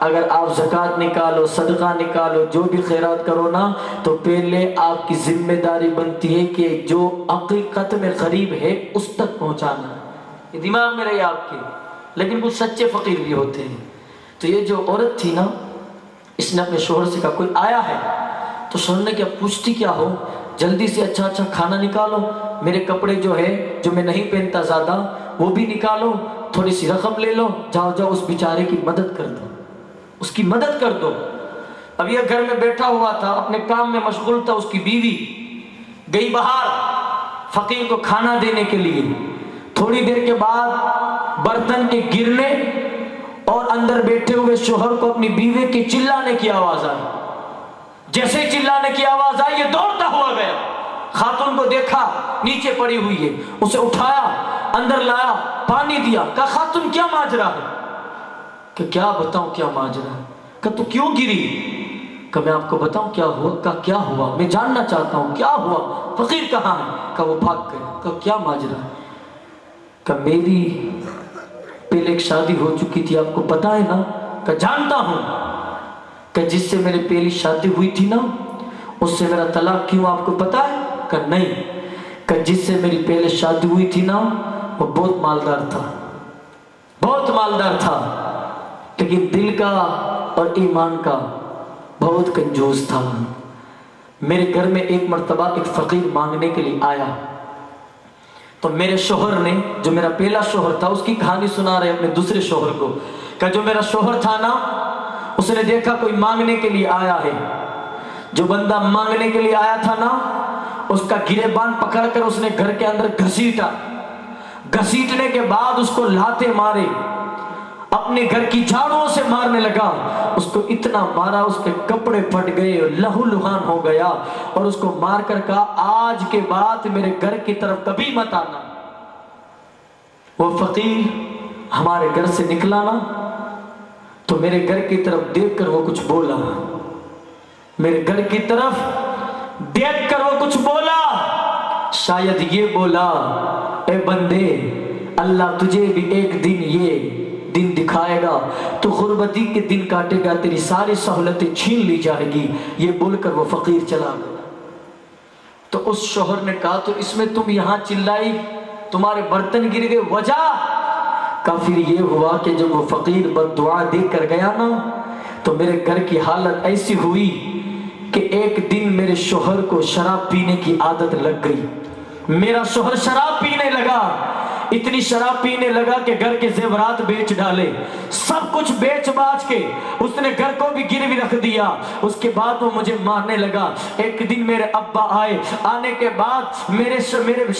اگر آپ زکوٰۃ نکالو، صدقہ نکالو، جو بھی خیرات کرو نا، تو پہلے آپ کی ذمہ داری بنتی ہے کہ جو حقیقت میں غریب ہے اس تک پہنچانا، یہ دماغ میں رہے آپ کے۔ لیکن کچھ سچے فقیر بھی ہوتے ہیں۔ تو یہ جو عورت تھی نا، اس نے اپنے شوہر سے کہا کوئی آیا ہے، تو شوہر نے کیا پوچھتی کیا ہو، جلدی سے اچھا اچھا کھانا نکالو، میرے کپڑے جو ہے جو میں نہیں پہنتا زیادہ وہ بھی نکالو، تھوڑی سی رقم لے لو، جاؤ جاؤ اس بیچارے کی مدد کر دو، اس کی مدد کر دو۔ اب یہ گھر میں بیٹھا ہوا تھا، اپنے کام میں مشغول تھا، اس کی بیوی گئی باہر فقیر کو کھانا دینے کے لیے۔ تھوڑی دیر کے بعد برتن کے گرنے اور اندر بیٹھے ہوئے شوہر کو اپنی بیوی کے چلانے کی آواز آئی۔ جیسے ہی چلانے کی آواز آئی یہ دوڑتا ہوا گیا، خاتون کو دیکھا نیچے پڑی ہوئی ہے، اسے اٹھایا، اندر لایا، پانی دیا، کہا خاتون کیا ماجرا ہے؟ کہ کیا بتاؤں کیا ماجرا ہے؟ کہ تو کیوں گری؟ کہ میں آپ کو بتاؤں کیا ہوا؟ کہ کیا ہوا؟ میں جاننا چاہتا ہوں کیا ہوا، فقیر کہاں ہے؟ کہ وہ بھاگ گئے۔ کہ کیا ماجرا ہے؟ کہ میری پہلے ایک شادی ہو چکی تھی، آپ کو پتا ہے نا؟ کہ جانتا ہوں۔ کہ جس سے میری پہلی شادی ہوئی تھی نا اس سے میرا طلاق کیوں آپ کو پتا ہے؟ کہ نہیں۔ کہ جس سے میری پہلے شادی ہوئی تھی نا وہ بہت مالدار تھا، بہت مالدار تھا، لیکن دل کا اور ایمان کا بہت کنجوس تھا۔ میرے گھر میں ایک مرتبہ ایک فقیر مانگنے کے لیے آیا، تو میرے شوہر نے، جو میرا پہلا شوہر تھا، اس کی کہانی سنا رہے اپنے دوسرے شوہر کو، کہ جو میرا شوہر تھا نا اس نے دیکھا کوئی مانگنے کے لیے آیا ہے، جو بندہ مانگنے کے لیے آیا تھا نا اس کا گریبان پکڑ کر اس نے گھر کے اندر گھسیٹا، گھسیٹنے کے بعد اس کو لاتے مارے، اپنے گھر کی جھاڑوؤں سے مارنے لگا، اس کو اتنا مارا اس کے کپڑے پھٹ گئے، لہو لہان ہو گیا، اور اس کو مار کر کہا آج کے بعد میرے گھر کی طرف کبھی مت آنا۔ وہ فقیر ہمارے گھر سے نکلا نا تو میرے گھر کی طرف دیکھ کر وہ کچھ بولا، میرے گھر کی طرف دیکھ کر وہ کچھ بولا، شاید یہ بولا اے بندے اللہ تجھے بھی ایک دن یہ دن دکھائے گا، تو غربتی کے دن کاٹے گا، تیری ساری سہولتیں چھین لی جائے گی، یہ بول کر وہ فقیر چلا گیا۔ تو اس شوہر نے کہا تو اس میں تم یہاں چلائی، تمہارے برتن گر گئے، وجہ؟ کہ پھر یہ ہوا کہ جب وہ فقیر بد دعا دے کر گیا نا تو میرے گھر کی حالت ایسی ہوئی کہ ایک دن میرے شوہر کو شراب پینے کی عادت لگ گئی، میرا شوہر شراب پینے لگا، اتنی شراب پینے لگا کہ گھر کے زیورات بیچ ڈالے، سب کچھ بیچ باچ کے اس نے گھر کو بھی گروی رکھ دیا۔ اس کے بعد وہ مجھے مارنے لگا۔ ایک دن میرے ابا آئے، آنے کے بعد میرے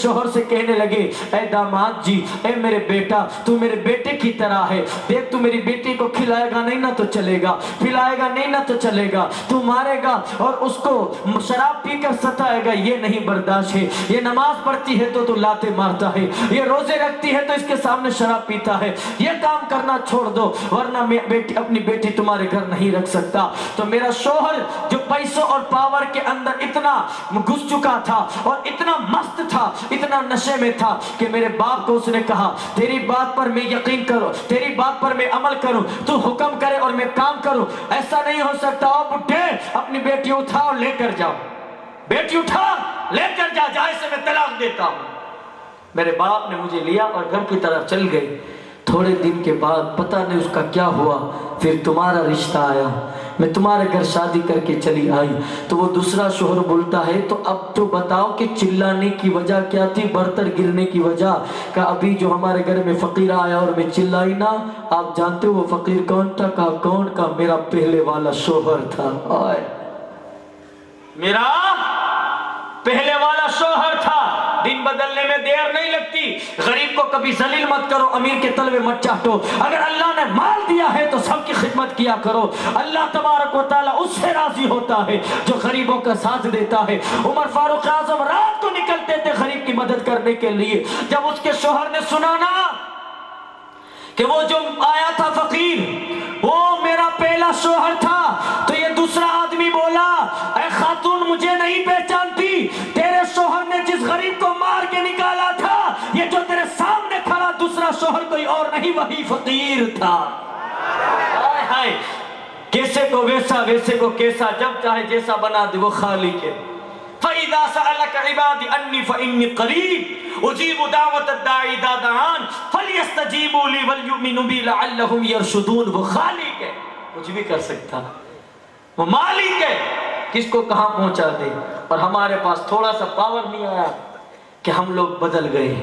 شوہر سے کہنے لگے اے داماد جی، اے میرے بیٹا، تو میرے بیٹے کی طرح ہے، دیکھ تو میری بیٹی کو کھلائے گا نہیں نہ تو چلے گا، پلائے گا نہیں نہ تو چلے گا، تو مارے گا اور اس کو شراب پی کر ستائے گا، یہ نہیں برداشت ہے، یہ نماز پڑھتی ہے تو لاتے مارتا ہے، یہ روزے رکھتی ہے تو اس کے سامنے شراب پیتا ہے، یہ کام کرنا چھوڑ دو ورنہ میں اپنی بیٹی تمہارے گھر نہیں رکھ سکتا۔ تو میرا شوہر جو پیسوں اور پاور کے اندر اتنا گھس چکا تھا اور اتنا مست تھا، اتنا نشے میں تھا کہ میرے باپ کو اس نے کہا تیری بات پر میں یقین کروں، تیری بات پر میں عمل کروں، تو حکم کرے اور میں کام کروں، ایسا نہیں ہو سکتا۔ او بڈھے اپنی بیٹی اٹھاؤ لے کر جاؤ، بیٹی اٹھا لے کر جا، جائے سے میں طلاق دیتا ہوں۔ میرے باپ نے مجھے لیا اور گھر کی طرف چل گئے۔ تھوڑے دن کے بعد پتہ نہیں اس کا کیا ہوا، پھر تمہارا رشتہ آیا، میں تمہارے گھر شادی کر کے چلی آئی۔ تو وہ دوسرا شوہر بولتا ہے تو اب تو بتاؤ کہ چلانے کی وجہ کیا تھی، برتن گرنے کی وجہ؟ کہ ابھی جو ہمارے گھر میں فقیر آیا اور میں چلائی نا، آپ جانتے ہو وہ فقیر کون تھا؟ کہا کون؟ کا میرا پہلے والا شوہر تھا۔ آئے میرا پہلے والا شوہر تھا۔ دن بدلنے میں دیر نہیں لگتی۔ غریب کو کبھی ذلیل مت کرو، امیر کے تلوے مت چاٹو۔ اگر اللہ نے مال دیا ہے تو سب کی خدمت کیا کرو۔ اللہ تبارک و تعالیٰ اس سے راضی ہوتا ہے جو غریبوں کا ساتھ دیتا ہے۔ عمر فاروق اعظم رات کو نکلتے تھے غریب کی مدد کرنے کے لیے۔ جب اس کے شوہر نے سنا نا کہ وہ جو آیا تھا فقیر، وہ میرا پہلا شوہر تھا. تو یہ دوسرا آدمی بولا اے خاتون مجھے نہیں پہچانتی, تیرے شوہر نے جس غریب کو مار کے نکالا تھا, یہ جو تیرے سامنے کھڑا دوسرا شوہر کوئی اور نہیں, وہی فقیر تھا. ہائے ہائے, کیسے کو ویسا ویسے کو کیسا, جب چاہے جیسا بنا دے وہ خالق ہے. فَإِذَا سَأَلَكَ عِبَادِ أَنِّي فَإِنِّي قَرِيبٌ أُجِيبُ دَعْوَةَ الدَّاعِ إِذَا دَعَانِ فَلْيَسْتَجِيبُوا لِي وَلْيُؤْمِنُوا بِي لَعَلَّهُمْ يَرْشُدُونَ. وہ خالق ہے, کچھ بھی کر سکتا, وہ مالک ہے, کس کو کہاں پہنچا دے. اور ہمارے پاس تھوڑا سا پاور نہیں آیا کہ ہم لوگ بدل گئے,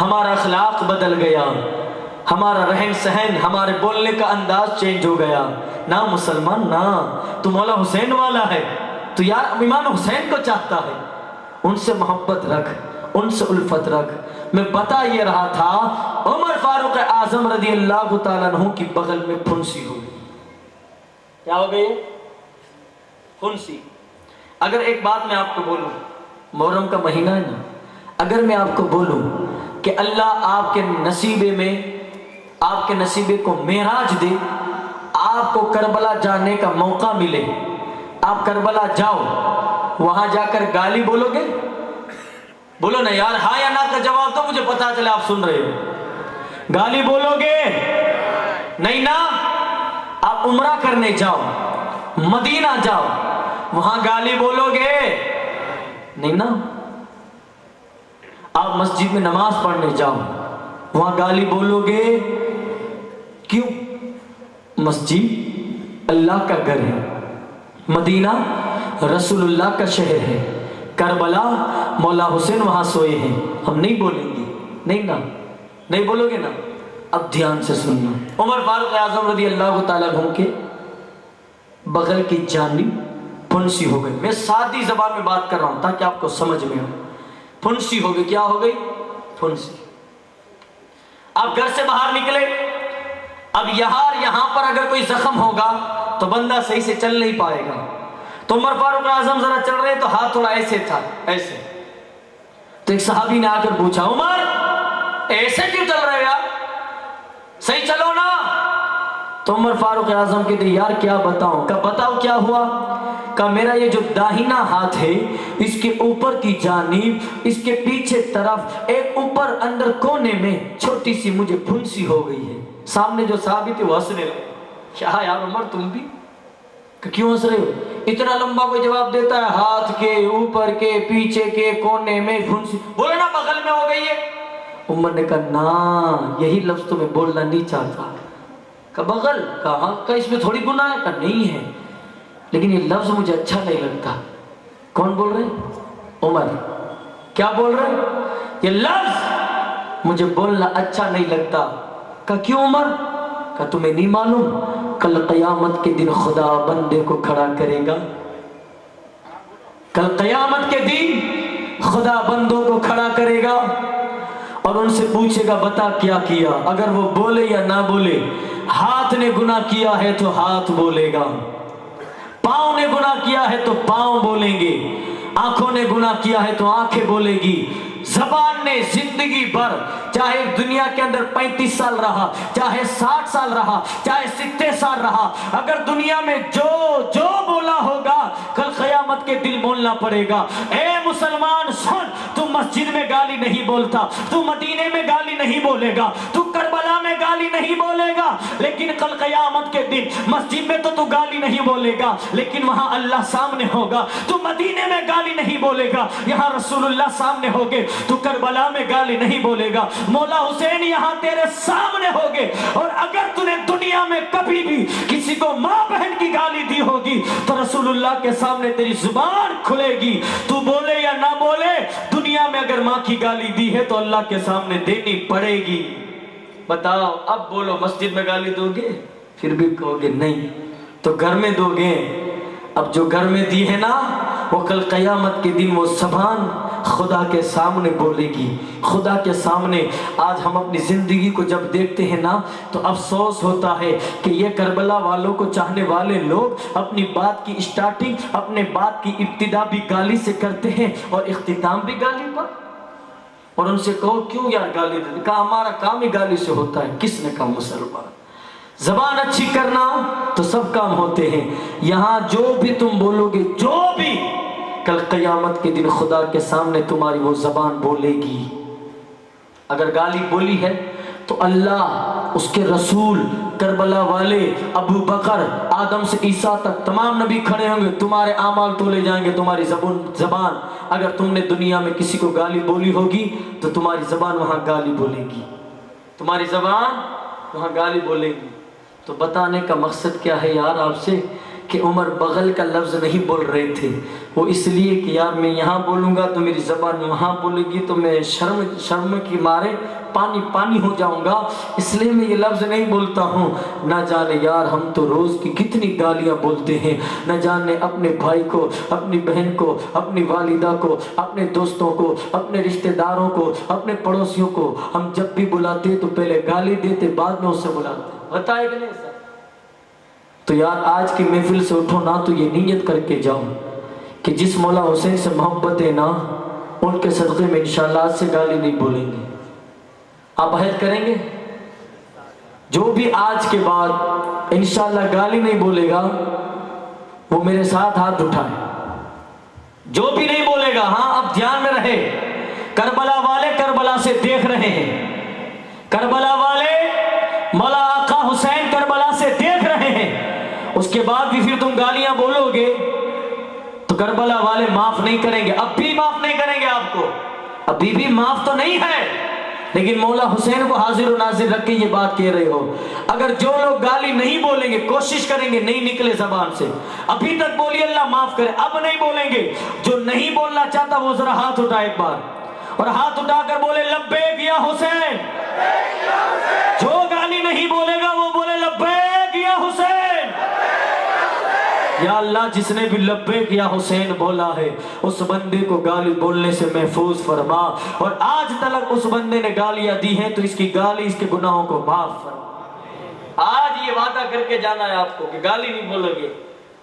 ہمارا اخلاق بدل گیا, ہمارا رہن سہن, ہمارے بولنے کا انداز چینج ہو گیا. نہ مسلمان نہ, تو مولا حسین والا ہے, تو یار امام حسین کو چاہتا ہے, ان سے محبت رکھ, ان سے الفت رکھ. میں بتا یہ رہا تھا عمر فاروق اعظم رضی اللہ تعالیٰ عنہ کی بغل میں پھنسی ہو گئی. کیا ہو گئی؟ پھنسی. اگر ایک بات میں آپ کو بولوں, محرم کا مہینہ ہے نا, اگر میں آپ کو بولوں کہ اللہ آپ کے نصیبے میں, آپ کے نصیبے کو معراج دے, آپ کو کربلا جانے کا موقع ملے, آپ کربلا جاؤ, وہاں جا کر گالی بولو گے؟ بولو نا یار, ہاں یا نہ کا جواب تو مجھے پتا چلے آپ سن رہے ہو. گالی بولو گے؟ نہیں نا. آپ عمرہ کرنے جاؤ, مدینہ جاؤ, وہاں گالی بولو گے؟ نہیں نا. آپ مسجد میں نماز پڑھنے جاؤ, وہاں گالی بولو گے؟ کیوں؟ مسجد اللہ کا گھر ہے, مدینہ رسول اللہ کا شہر ہے, کربلا مولا حسین وہاں سوئے ہیں. ہم نہیں بولیں گے؟ نہیں نا, نہیں بولو گے نا. اب دھیان سے سننا, عمر فاروق اعظم رضی اللہ تعالیٰ عنہ کے بغل کی جانب پھنسی ہو گئی. میں سادی زبان میں بات کر رہا ہوں تاکہ آپ کو سمجھ میں ہو. پھنسی ہو گئی. کیا ہو گئی؟ پھنسی. آپ گھر سے باہر نکلے, اب یہاں پر اگر کوئی زخم ہوگا تو بندہ صحیح سے چل نہیں پائے گا. تو عمر فاروق اعظم ذرا چل رہے تو ہاتھ تھوڑا ایسے تھا, ایسے. تو ایک صحابی نے آ کر پوچھا, عمر ایسے کیوں چل رہے ہو, صحیح چلو نا. تو عمر فاروق اعظم کہتے یار کیا بتاؤں. کہا بتاؤ کیا ہوا. کہا میرا یہ جو داہنا ہاتھ ہے, اس کے اوپر کی جانب, اس کے پیچھے طرف ایک اوپر اندر کونے میں چھوٹی سی مجھے پھنسی ہو گئی ہے. سامنے جو صحابی تھے وہ ہنسنے لگے. کیا یار عمر تم بھی, کہ کیوں ہنس رہے ہو؟ اتنا لمبا کوئی جواب دیتا ہے, ہاتھ کے اوپر کے پیچھے کے کونے میں پھنسی. بولے نا بغل میں ہو گئی ہے. عمر نے کہا نا, یہی لفظ تو میں بولنا نہیں چاہتا. کہا بغل, کہا کہ اس میں تھوڑی گناہ ہے. کہا نہیں ہے, لیکن یہ لفظ مجھے اچھا نہیں لگتا. کون بول رہے؟ عمر. کیا بول رہے؟ یہ لفظ مجھے بولنا اچھا نہیں لگتا. کہا کیوں عمر؟ کہا تمہیں نہیں معلوم کل قیامت کے دن خدا بندے کو کھڑا کرے گا. کل قیامت کے دن خدا بندوں کو کھڑا کرے گا اور ان سے پوچھے گا بتا کیا کیا. اگر وہ بولے یا نہ بولے, ہاتھ نے گناہ کیا ہے تو ہاتھ بولے گا, پاؤں نے گناہ کیا ہے تو پاؤں بولیں گے, آنکھوں نے گناہ کیا ہے تو آنکھیں بولے گی, زبان نے زندگی بھر چاہے دنیا کے اندر 35 سال رہا, چاہے 60 سال رہا, چاہے 70 سال رہا, اگر دنیا میں جو بولا ہوگا کل قیامت کے دن بولنا پڑے گا. اے مسلمان سن, تو مسجد میں گالی نہیں بولتا, تو مدینے میں گالی نہیں بولے گا, تو کربلا میں گالی نہیں بولے گا, لیکن کل قیامت کے دن مسجد میں تو گالی نہیں بولے گا, لیکن وہاں اللہ سامنے ہوگا. تو مدینے میں گالی نہیں بولے گا, یہاں رسول اللہ سامنے ہوگے. تو کربلا میں گالی نہیں بولے گا, مولا حسین یہاں تیرے سامنے ہوگے. اور اگر تو نے دنیا میں کبھی بھی کسی کو ماں بہن کی گالی دی ہوگی تو رسول اللہ کے سامنے تیری زبان کھلے گی, تو بولے یا نہ بولے. دنیا میں اگر ماں کی گالی دی ہے تو اللہ کے سامنے دینی پڑے گی. بتاؤ اب بولو, مسجد میں گالی دو گے؟ پھر بھی کہو گے نہیں. تو گھر میں دو گے. اب جو گھر میں دی ہے نا, وہ کل قیامت کے دن وہ زبان خدا کے سامنے بولے گی, خدا کے سامنے. آج ہم اپنی زندگی کو جب دیکھتے ہیں نا تو افسوس ہوتا ہے کہ یہ کربلا والوں کو چاہنے والے لوگ اپنی بات کی اسٹارٹنگ, اپنے بات کی ابتدا بھی گالی سے کرتے ہیں اور اختتام بھی گالی پر. اور ان سے کہو کیوں یار گالی دیتے؟ کہا ہمارا کام ہی گالی سے ہوتا ہے. کس نے کہا مسلمان؟ زبان اچھی کرنا تو سب کام ہوتے ہیں. یہاں جو بھی تم بولو گے، جو بھی، کل قیامت کے دن خدا کے سامنے تمہاری وہ زبان بولے گی. اگر گالی بولی ہے تو اللہ، اس کے رسول، کربلا والے، ابو بکر، آدم سے عیسیٰ تک تمام نبی کھڑے ہوں گے، تمہارے اعمال تولے جائیں گے. تمہاری زبان اگر تم نے دنیا میں کسی کو گالی بولی ہوگی تو تمہاری زبان وہاں گالی بولے گی، تمہاری زبان وہاں گالی بولے گی. تو بتانے کا مقصد کیا ہے یار آپ سے کہ عمر بغل کا لفظ نہیں بول رہے تھے. وہ اس لیے کہ یار میں یہاں بولوں گا تو میری زبان وہاں بولے گی تو میں شرم کی مارے پانی ہو جاؤں گا، اس لیے میں یہ لفظ نہیں بولتا ہوں. نہ جانے یار ہم تو روز کی کتنی گالیاں بولتے ہیں، نہ جانے اپنے بھائی کو، اپنی بہن کو، اپنی والدہ کو، اپنے دوستوں کو، اپنے رشتہ داروں کو، اپنے پڑوسیوں کو ہم جب بھی بلاتے تو پہلے گالی دیتے، بعد میں اسے بلاتے. بتائے کہ نہیں سر؟ تو یار آج کی محفل سے اٹھو نا تو یہ نیت کر کے جاؤ کہ جس مولا حسین سے محبت ہے نا، ان کے صدقے میں انشاءاللہ آج سے گالی نہیں بولیں گے. آپ عہد کریں گے؟ جو بھی آج کے بعد انشاءاللہ گالی نہیں بولے گا وہ میرے ساتھ ہاتھ اٹھائے. جو بھی نہیں بولے گا، ہاں اب دھیان میں رہے، کربلا والے کربلا سے دیکھ رہے ہیں، کربلا والے مولا آقا حسین کربلا سے دیکھ رہے ہیں. اس کے بعد بھی پھر تم گالیاں بولو گے تو کربلا والے معاف نہیں کریں گے. اب بھی معاف نہیں کریں گے آپ کو، ابھی بھی معاف تو نہیں ہے، لیکن مولا حسین کو حاضر و ناظر رکھ کے یہ بات کہہ رہے ہو. اگر جو لوگ گالی نہیں بولیں گے، کوشش کریں گے نہیں نکلے زبان سے، ابھی تک بولیے اللہ معاف کرے، اب نہیں بولیں گے. جو نہیں بولنا چاہتا وہ ذرا ہاتھ اٹھائے ایک بار، اور ہاتھ اٹھا کر بولے لبیک یا حسین. جو گالی نہیں بولے گا وہ بولے لبیک یا حسین. یا اللہ جس نے بھی لبیک یا حسین بولا ہے اس بندے کو گالی بولنے سے محفوظ فرما، اور آج تلک اس بندے نے گالیاں دی ہیں تو اس کی گالی، اس کے گناہوں کو معاف فرما. آج یہ وعدہ کر کے جانا ہے آپ کو کہ گالی نہیں بولو گے.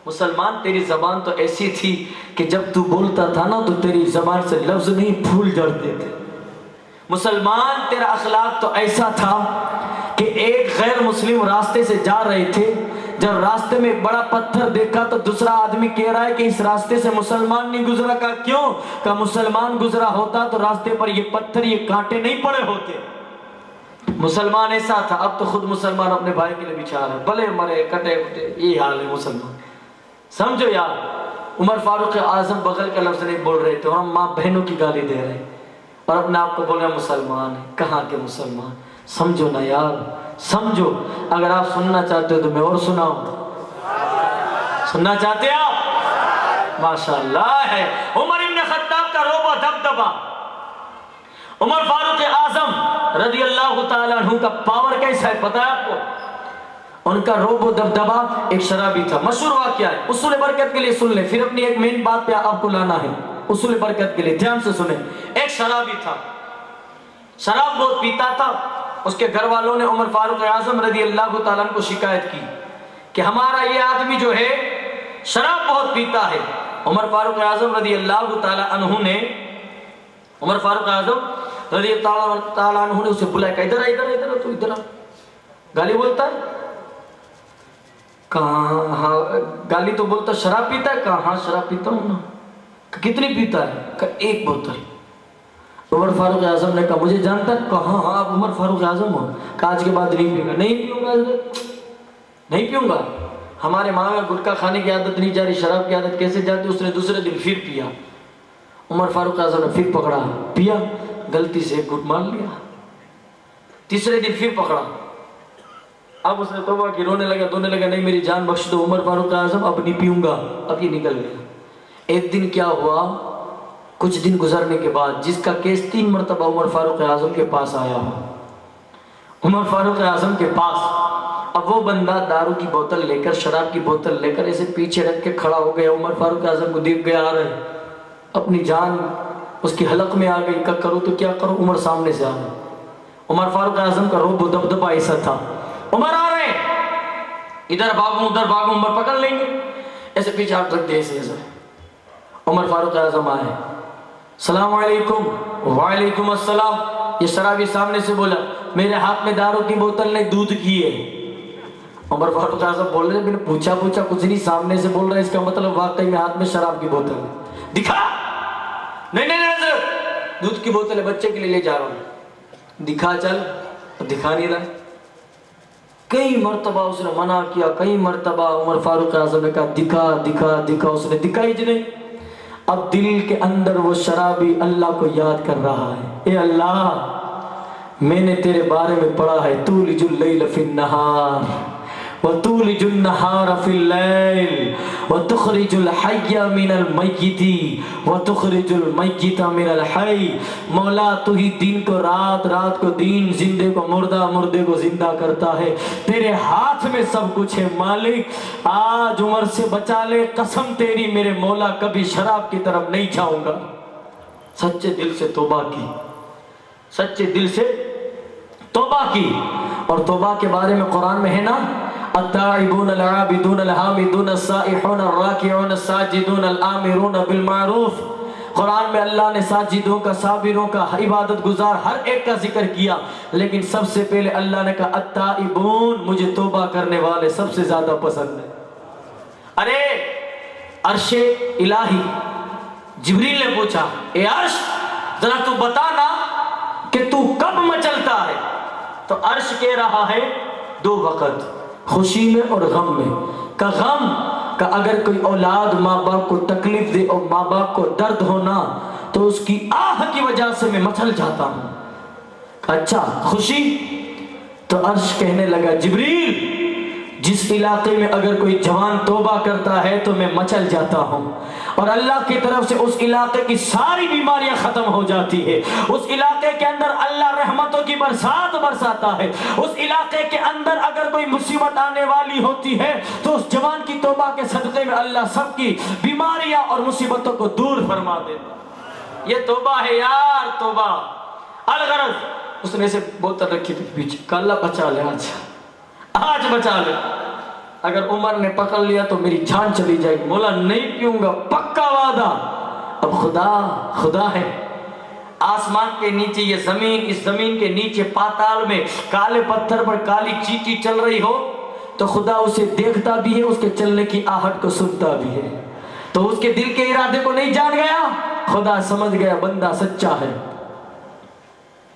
مسلمان تیری زبان تو ایسی تھی کہ جب تو بولتا تھا نا تو تیری زبان سے لفظ نہیں پھول جڑتے تھے. مسلمان تیرا اخلاق تو ایسا تھا کہ ایک غیر مسلم راستے سے جا رہے تھے، جب راستے میں بڑا پتھر دیکھا تو دوسرا آدمی کہہ رہا ہے کہ اس راستے سے مسلمان نہیں گزرا. کہا کیوں؟ کہا مسلمان گزرا ہوتا تو راستے پر یہ پتھر، یہ کانٹے نہیں پڑے ہوتے. مسلمان ایسا تھا. اب تو خود مسلمان اپنے بھائی کے لیے بچھا رہا ہے، بھلے مرے کٹے کٹے، یہ حال ہے مسلمان. سمجھو یار، عمر فاروق اعظم بغل کا لفظ نہیں بول رہے تھے اور ہم ماں بہنوں کی گالی دے رہے ہیں اور اپنے آپ کو بول رہے ہیں مسلمان ہیں. کہاں کے مسلمان؟ سمجھو نا یار، سمجھو. اگر آپ سننا چاہتے ہو تو میں اور سناؤں. سننا چاہتے ہیں آپ؟ ماشاءاللہ ہے. عمر ابن خطاب کا روب و دبدبا، عمر فاروق اعظم رضی اللہ تعالیٰ عنہ کا پاور کیسا ہے پتہ ہے آپ کو؟ ان کا روب و دبدبا ایک شرابی تھا. مشہور واقعہ ہے، اصول برکت کے لیے سن لیں، پھر اپنی ایک مین بات پہ آپ کو لانا ہے. اصول برکت کے لیے دھیان سے سنیں. ایک شرابی تھا، شراب بہت پیتا تھا. اس کے گھر والوں نے عمر فاروق اعظم رضی اللہ تعالیٰ عنہ کو شکایت کی کہ ہمارا یہ آدمی جو ہے شراب بہت پیتا ہے. عمر فاروق اعظم رضی اللہ تعالیٰ عنہ نے اسے بلایا کہ ادھر تو ادھر گالی بولتا ہے. کہاں؟ ہاں گالی تو بولتا. شراب پیتا ہے؟ کہاں ہاں شراب پیتا ہوں نا. کتنی پیتا ہے؟ کہ ایک بوتل. عمر فاروق اعظم نے کہا مجھے جانتا ہے؟ کہاں ہاں آپ عمر فاروق اعظم ہو. کہ آج کے بعد نہیں پیوں گا. نہیں پیوں گا، نہیں پیوں گا. ہمارے ماں میں گٹکا کھانے کی عادت نہیں جا رہی، شراب کی عادت کیسے جاتی؟ اس نے دوسرے دن پھر پیا. عمر فاروق اعظم نے پھر پکڑا، پیا، غلطی سے ایک گھٹ مار لیا. تیسرے دن پھر پکڑا. اب اس نے توبہ کی، رونے لگا نہیں میری جان بخش دو عمر فاروق اعظم، اب نہیں پیوں گا. اب یہ نکل گیا. ایک دن کیا ہوا، کچھ دن گزرنے کے بعد جس کا کیس 3 مرتبہ عمر فاروق اعظم کے پاس آیا ہو، عمر فاروق اعظم کے پاس. اب وہ بندہ دارو کی بوتل لے کر، شراب کی بوتل لے کر ایسے پیچھے رکھ کے کھڑا ہو گیا. عمر فاروق اعظم کو دیکھ گیا آ رہے، اپنی جان اس کی حلق میں آ گئی. کہ کروں تو کیا کروں؟ عمر سامنے سے آ رہے. عمر فاروق اعظم کا روب و دبدبا ایسا تھا. عمر آ رہے، ادھر بھاگوں ادھر بھاگوں، عمر پکڑ لیں گے. ایسے پیچھے ہاتھ رکھ دے ایسے. عمر فاروق اعظم آئے، السلام علیکم. وعلیکم السلام. یہ شرابی سامنے سے بولا میرے ہاتھ میں دارو کی بوتل نہیں دودھ کی ہے. عمر فاروق اعظم بول رہے ہیں، میں نے پوچھا کچھ نہیں، سامنے سے بول رہا ہے، اس کا مطلب واقعی میں ہاتھ میں شراب کی بوتل ہے، دکھا۔ نہیں حضرت، دودھ کی بوتل ہے، بچے کے لیے لے جا رہا ہوں۔ دکھا، چل، دکھا نہیں رہا۔ کئی مرتبہ اس نے منع کیا، کئی مرتبہ عمر فاروق اعظم نے کہا دکھا دکھا دکھا، اس نے دکھائی نہیں۔ اب دل کے اندر وہ شرابی اللہ کو یاد کر رہا ہے، اے اللہ، میں نے تیرے بارے میں پڑھا ہے، تولج اللیل فی النہار وتولج النہار فی اللیل وتخرج الحی من المیت وتخرج المیت من الحی۔ مولا تو ہی دن کو رات، رات کو دن، زندے کو مردہ، مردے کو زندہ کرتا ہے، تیرے ہاتھ میں سب کچھ ہے مالک۔ آج عمر سے بچا لے، قسم تیری میرے مولا، کبھی شراب کی طرف نہیں جاؤں گا۔ سچے دل سے توبہ کی، سچے دل سے توبہ کی۔ اور توبہ کے بارے میں قرآن میں ہے نا، التائبون العابدون الحامدون السائحون الراکعون الساجدون الآمرون بالمعروف۔ قرآن میں اللہ نے ساجدوں کا، صابروں کا، عبادت گزار ہر ایک کا ذکر کیا، لیکن سب سے پہلے اللہ نے کہا التائبون، مجھے توبہ کرنے والے سب سے زیادہ پسند ہے۔ ارے عرش الہی، جبریل نے پوچھا، اے عرش ذرا تو بتا نا کہ تو کب مچلتا ہے؟ تو عرش کہہ رہا ہے دو وقت، خوشی میں اور غم میں۔ کا غم کا اگر کوئی اولاد ماں باپ کو تکلیف دے اور ماں باپ کو درد ہونا تو اس کی آہ کی وجہ سے میں مچل جاتا ہوں۔ اچھا خوشی؟ تو عرش کہنے لگا جبریل، جس علاقے میں اگر کوئی جوان توبہ کرتا ہے تو میں مچل جاتا ہوں، اور اللہ کی طرف سے اس علاقے کی ساری بیماریاں ختم ہو جاتی ہے، اس علاقے کے اندر اللہ رحمتوں کی برسات برساتا ہے، اس علاقے کے اندر اگر کوئی مصیبت آنے والی ہوتی ہے تو اس جوان کی توبہ کے صدقے میں اللہ سب کی بیماریاں اور مصیبتوں کو دور فرما دیتا۔ یہ توبہ ہے یار، توبہ۔ الغرض اس نے اسے بوتل رکھی تھی پیچھے، کہ اللہ بچا لے، آج بچا لے، اگر عمر نے پکڑ لیا تو میری جان چلی جائے گی۔ مولا نہیں پیوں گا، پکا وعدہ۔ اب خدا ہے، آسمان کے نیچے یہ زمین، اس زمین کے نیچے پاتال میں کالے پتھر پر کالی چیٹی چل رہی ہو تو خدا اسے دیکھتا بھی ہے، اس کے چلنے کی آہٹ کو سنتا بھی ہے۔ تو اس کے دل کے ارادے کو نہیں جان گیا، خدا سمجھ گیا بندہ سچا ہے۔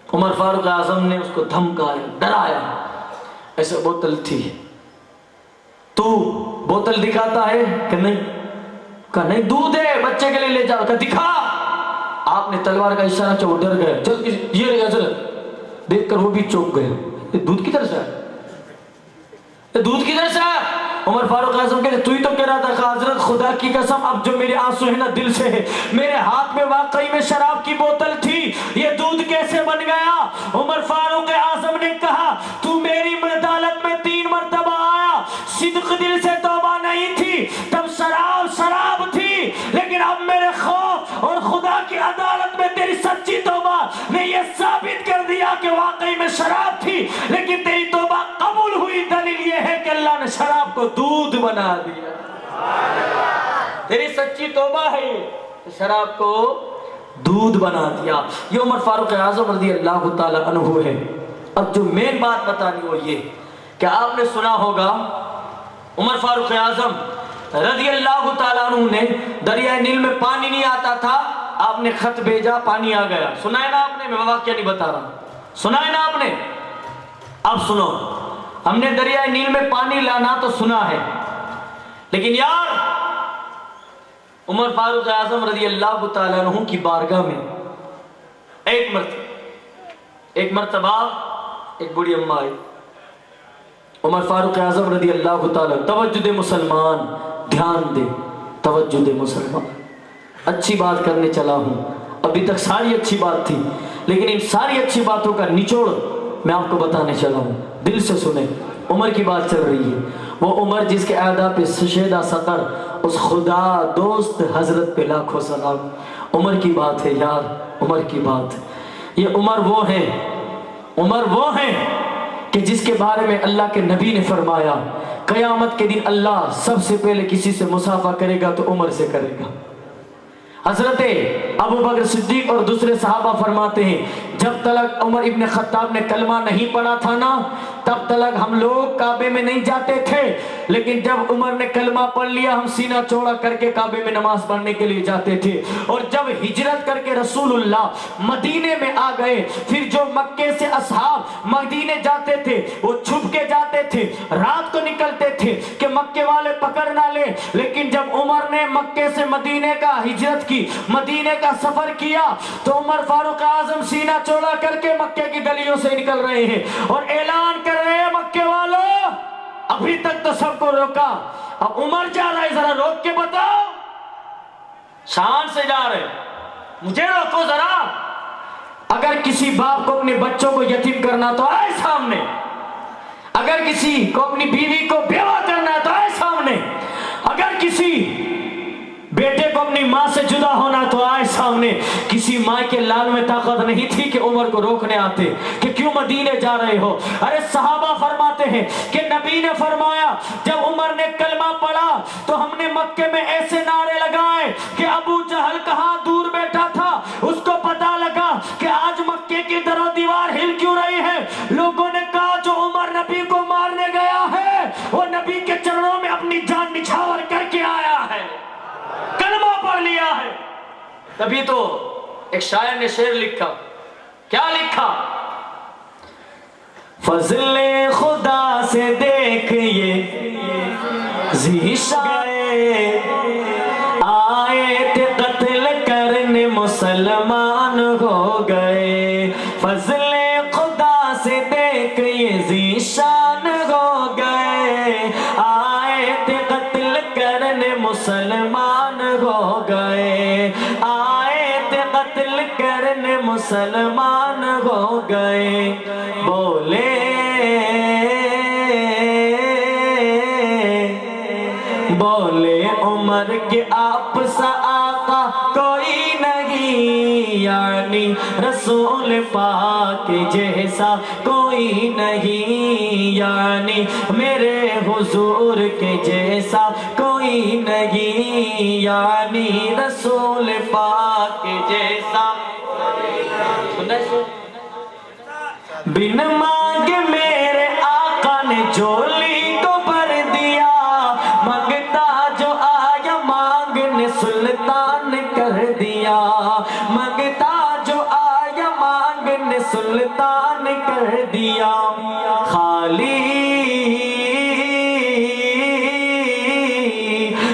عمر فاروق اعظم نے اس کو دھمکایا، ڈرایا، ایسے بوتل تھی، تو بوتل دکھاتا ہے کہ نہیں؟ کہا نہیں، دودھ ہے، بچے کے لیے لے جاؤ۔ کہا دکھا۔ آپ نے تلوار کا اشارہ کیا، وہ ڈر گئے، چل یہ رہی حضرت، دیکھ کر وہ بھی چوک گئے، یہ دودھ کدھر سے ہے؟ یہ دودھ کدھر سے ہے؟ عمر فاروق اعظم کہتے تو ہی تو کہہ رہا تھا۔ کہا حضرت خدا کی قسم، اب جو میرے آنسو ہے نا دل سے ہے، میرے ہاتھ میں واقعی میں شراب کی بوتل تھی، یہ دودھ کیسے بن گیا؟ عمر فاروق اعظم نے کہا تو میری عدالت میں 3 مرتبہ آیا، صدق دل سے توبہ نہیں تھی، تب شراب تھی، لیکن اب میرے خوف اور خدا کی عدالت میں تیری سچی توبہ نے یہ ثابت کر دیا کہ واقعی میں شراب تھی، لیکن تیری توبہ قبول ہوئی۔ دلیل یہ ہے کہ اللہ نے شراب کو دودھ بنا دیا۔ تیری سچی توبہ ہے، شراب کو دودھ بنا دیا۔ یہ عمر فاروق اعظم رضی اللہ تعالی عنہ ہے۔ اب جو مین بات بتانی وہ یہ کہ آپ نے سنا ہوگا عمر فاروق اعظم رضی اللہ تعالیٰ عنہ نے دریائے نیل میں پانی نہیں آتا تھا، آپ نے خط بھیجا، پانی آ گیا۔ سنا ہے نا آپ نے؟ میں واقعہ نہیں بتا رہا، سنا ہے نا آپ نے؟ اب سنو، ہم نے دریائے نیل میں پانی لانا تو سنا ہے، لیکن یار عمر فاروق اعظم رضی اللہ تعالیٰ عنہ کی بارگاہ میں ایک مرتبہ ایک بڑی اماں آئی۔ عمر فاروق اعظم رضی اللہ تعالیٰ، توجہ دے مسلمان، دھیان دے، توجہ دے مسلمان، اچھی بات کرنے چلا ہوں، ابھی تک ساری اچھی بات تھی، لیکن ان ساری اچھی باتوں کا نچوڑ میں آپ کو بتانے چلا ہوں، دل سے سنیں۔ عمر کی بات چل رہی ہے، وہ عمر جس کے اعدا پہ سجدہ سقر، اس خدا دوست حضرت پہ لاکھوں سلام۔ عمر کی بات ہے یار، عمر کی بات۔ یہ عمر وہ ہیں کہ جس کے بارے میں اللہ کے نبی نے فرمایا قیامت کے دن اللہ سب سے پہلے کسی سے مصافحہ کرے گا تو عمر سے کرے گا۔ حضرت ابو بکر صدیق اور دوسرے صحابہ فرماتے ہیں جب تک عمر ابن خطاب نے کلمہ نہیں پڑھا تھا نا تب تک ہم لوگ کعبے میں نہیں جاتے تھے، لیکن جب عمر نے کلمہ پڑھ لیا ہم سینہ چوڑا کر کے کعبے میں نماز پڑھنے کے لیے جاتے تھے۔ اور جب ہجرت کر کے رسول اللہ مدینے میں آ گئے، پھر جو مکے سے اصحاب مدینے جاتے تھے وہ چھپ کے جاتے تھے، رات کو نکلتے تھے کہ مکے والے پکڑ نہ لے، لیکن جب عمر نے مکے سے مدینے کا ہجرت کی، مدینے کا سفر کیا، تو عمر فاروق اعظم سینہ چوڑا کر کے مکے کی گلیوں سے نکل رہے ہیں اور اعلان کر رہے ہیں مکے والوں ابھی تک تو سب کو روکا، اب عمر جا رہا ہے، ذرا روک کے بتاؤ، شان سے جا رہے مجھے روکو ذرا۔ اگر کسی باپ کو اپنے بچوں کو یتیم کرنا تو آئے سامنے، اگر کسی کو اپنی بیوی کو بیوہ کرنا تو آئے سامنے، اگر کسی بیٹے کو اپنی ماں سے جدا ہونا تو آئے سامنے۔ کسی ماں کے لال میں طاقت نہیں تھی کہ عمر کو روکنے آتے کہ کیوں مدینے جا رہے ہو۔ ارے صحابہ فرماتے ہیں کہ نبی نے فرمایا جب عمر نے کلمہ پڑھا تو ہم نے مکے میں ایسے نعرے لگائے کہ ابو جہل کہاں دور بیٹھا تھا اس کو پتا لگا کہ آج مکے کی در و دیوار ہل کیوں رہی ہے۔ لوگوں نے کہا جو عمر نبی کو مارنے گیا ہے وہ نبی کے چرنوں میں اپنی جان نچھاور کر کے آیا ہے، کلمہ پڑھ لیا ہے۔ تبھی تو ایک شاعر نے شعر لکھا، کیا لکھا؟ فضل خدا سے دیکھ یہ ذیشان آئے تھے قتل کرنے مسلمان ہو گئے، فضل خدا سے دیکھ یہ ذیشان ہو گئے، آئے تھے قتل کرنے مسلمان ہو گئے، آئے تھے قتل کرنے مسلمان ہو گئے۔ بولے عمر کے آپ سا آقا کوئی نہیں، یعنی رسول پاک جیسا کوئی نہیں، یعنی میرے حضور کے جیسا کوئی نہیں، یعنی رسول پاک جیسا بن مانگ میرے آقا نے جولی کو بھر دیا، مانگتا جو آیا مانگنے سلطان کر دیا، مانگتا جو آیا مانگنے سلطان کر دیا۔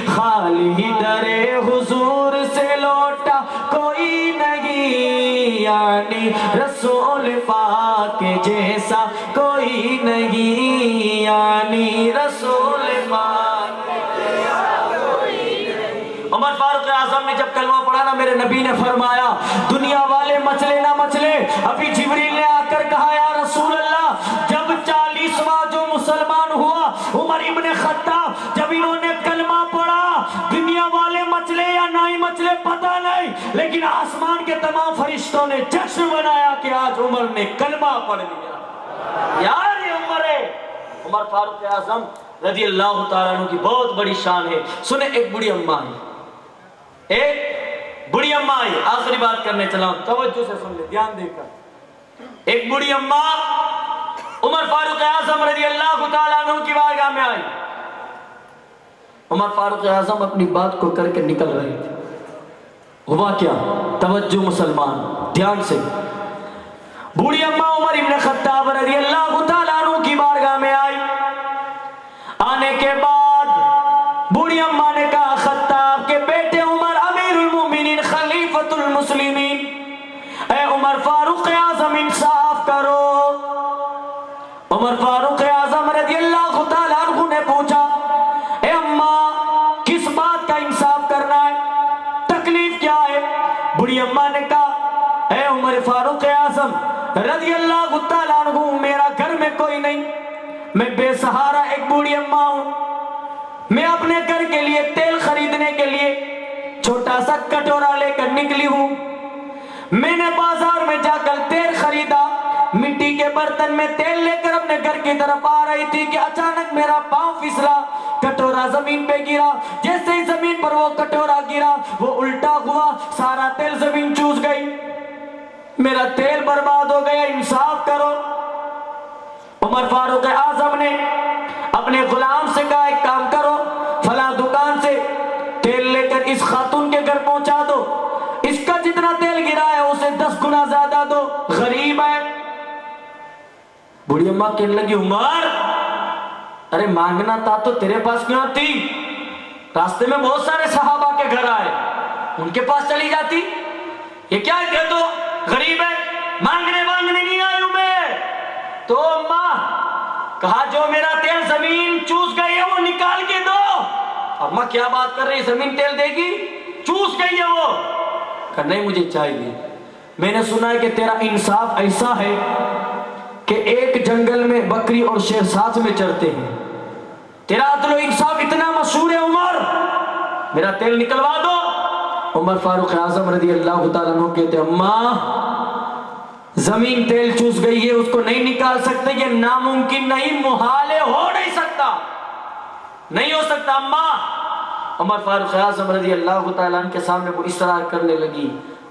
خالی در حضور سے لوٹا کوئی نہیں، یعنی رسول پاک جیسا کوئی نہیں، یعنی رسول پاک جیسا کوئی نہیں۔ عمر فاروق اعظم نے جب کلمہ پڑھا نا میرے نبی نے فرمایا دنیا والے مچلے نہ مچلے، ابھی جبریل نے آ کر کہا یا رسول اللہ جب 40واں جو مسلمان ہوا عمر ابن خطاب، جب انہوں نے کلمہ پڑھا دنیا والے مچلے یا نہیں مچلے پتہ نہیں، لیکن آسمان کے تمام فرشتوں نے جشن منایا کہ آج عمر نے کلمہ پڑھ لیا۔ یار یہ عمر ہے، عمر فاروق اعظم رضی اللہ تعالیٰ عنہ کی بہت بڑی شان ہے۔ سنیں ایک بڑی اماں ہے، ایک بڑی اماں ہے، آخری بات کرنے چلا ہوں، توجہ سے سن لے دھیان دے کر۔ ایک بڑی اماں عمر فاروق اعظم رضی اللہ تعالیٰ عنہ کی بارگاہ میں آئی۔ عمر فاروق اعظم اپنی بات کو کر کے نکل رہے تھے، ہوا کیا؟ توجہ مسلمان دھیان سے۔ بوڑھی اماں عمر ابن خطاب رضی اللہ تعالیٰ عنہ کی بارگاہ میں آئی، آنے کے بعد بوڑھی اماں نے کہا خطاب کے بیٹے عمر امیر المومنین خلیفۃ المسلمین، اے عمر فاروق اعظم انصاف کرو۔ عمر فاروق اعظم رضی اللہ تعالیٰ عنہ نے پوچھا اے اماں کس بات کا انصاف کرنا ہے، تکلیف کیا ہے؟ بڑی اماں نے کہا اے عمر فاروق اعظم رضی اللہ تعالیٰ عنہ میرا گھر میں کوئی نہیں، میں بے سہارا ایک بوڑھی اماں ہوں، میں اپنے گھر کے لیے تیل خریدنے کے لیے چھوٹا سا کٹورا لے کر نکلی ہوں، میں نے بازار میں جا کر تیل خریدا، مٹی کے برتن میں تیل لے کر اپنے گھر کی طرف آ رہی تھی کہ اچانک میرا پاؤں پھسلا، کٹورا زمین پہ گرا، جیسے ہی زمین پر وہ کٹورا گرا وہ الٹا ہوا، سارا تیل زمین چوس گئی، میرا تیل برباد ہو گیا، انصاف کرو۔ عمر فاروق اعظم نے اپنے غلام سے کہا ایک کام کرو، فلاں دکان سے تیل لے کر اس خاتون کے گھر پہنچا دو، اس کا جتنا تیل گرا ہے اسے 10 گنا زیادہ دو، غریب ہے۔ بوڑھی اماں کہنے لگی عمر ارے مانگنا تھا تو تیرے پاس کیوں آتی؟ راستے میں بہت سارے صحابہ کے گھر آئے، ان کے پاس چلی جاتی۔ یہ کیا ہے کہ تو غریب ہے، مانگنے نہیں آئی ہوں میں۔ تو اماں کہا جو میرا تیل زمین چوس گئی ہے وہ نکال کے دو۔ اماں کیا بات کر رہی، زمین تیل دے گی؟ چوس گئی ہے وہ۔ کہا نہیں مجھے چاہیے، میں نے سنا ہے کہ تیرا انصاف ایسا ہے کہ ایک جنگل میں بکری اور شیر ساتھ میں چرتے ہیں، تیرا عدل و انصاف اتنا مشہور ہے عمر، میرا تیل نکلوا دو۔ عمر فاروق اعظم رضی اللہ تعالیٰ عنہ کہتے اماں زمین تیل چوس گئی ہے، اس کو نہیں نکال سکتے، یہ ناممکن نہیں، محال ہے، ہو نہیں سکتا، نہیں ہو سکتا اماں۔ عمر فاروق اعظم رضی اللہ تعالیٰ عنہ کے سامنے وہ اصرار کرنے لگی،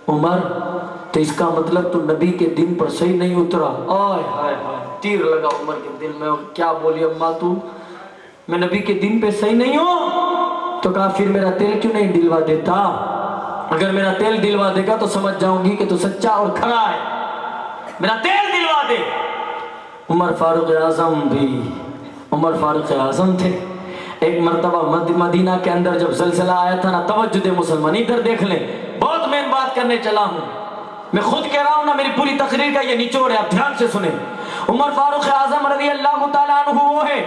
عمر تو اس کا مطلب تو نبی کے دین پر صحیح نہیں اترا۔ آئے ہائے ہائے، تیر لگا عمر کے دل میں، کیا بولی اماں تو، میں نبی کے دین پہ صحیح نہیں ہوں؟ تو کہا پھر میرا تیل کیوں نہیں دلوا دیتا؟ اگر میرا تیل دلوا دے گا تو سمجھ جاؤں گی کہ تو سچا اور کھڑا ہے، میرا تیل دلوا دے۔ عمر فاروق اعظم تھے۔ ایک مرتبہ مدینہ کے اندر جب زلزلہ آیا تھا نا، توجہ دے مسلمان، ادھر دیکھ لیں، بہت مین بات کرنے چلا ہوں، میں خود کہہ رہا ہوں نا، میری پوری تقریر کا یہ نچوڑ ہے، آپ دھیان سے سنیں۔ عمر فاروق اعظم رضی اللہ تعالیٰ عنہ وہ ہے،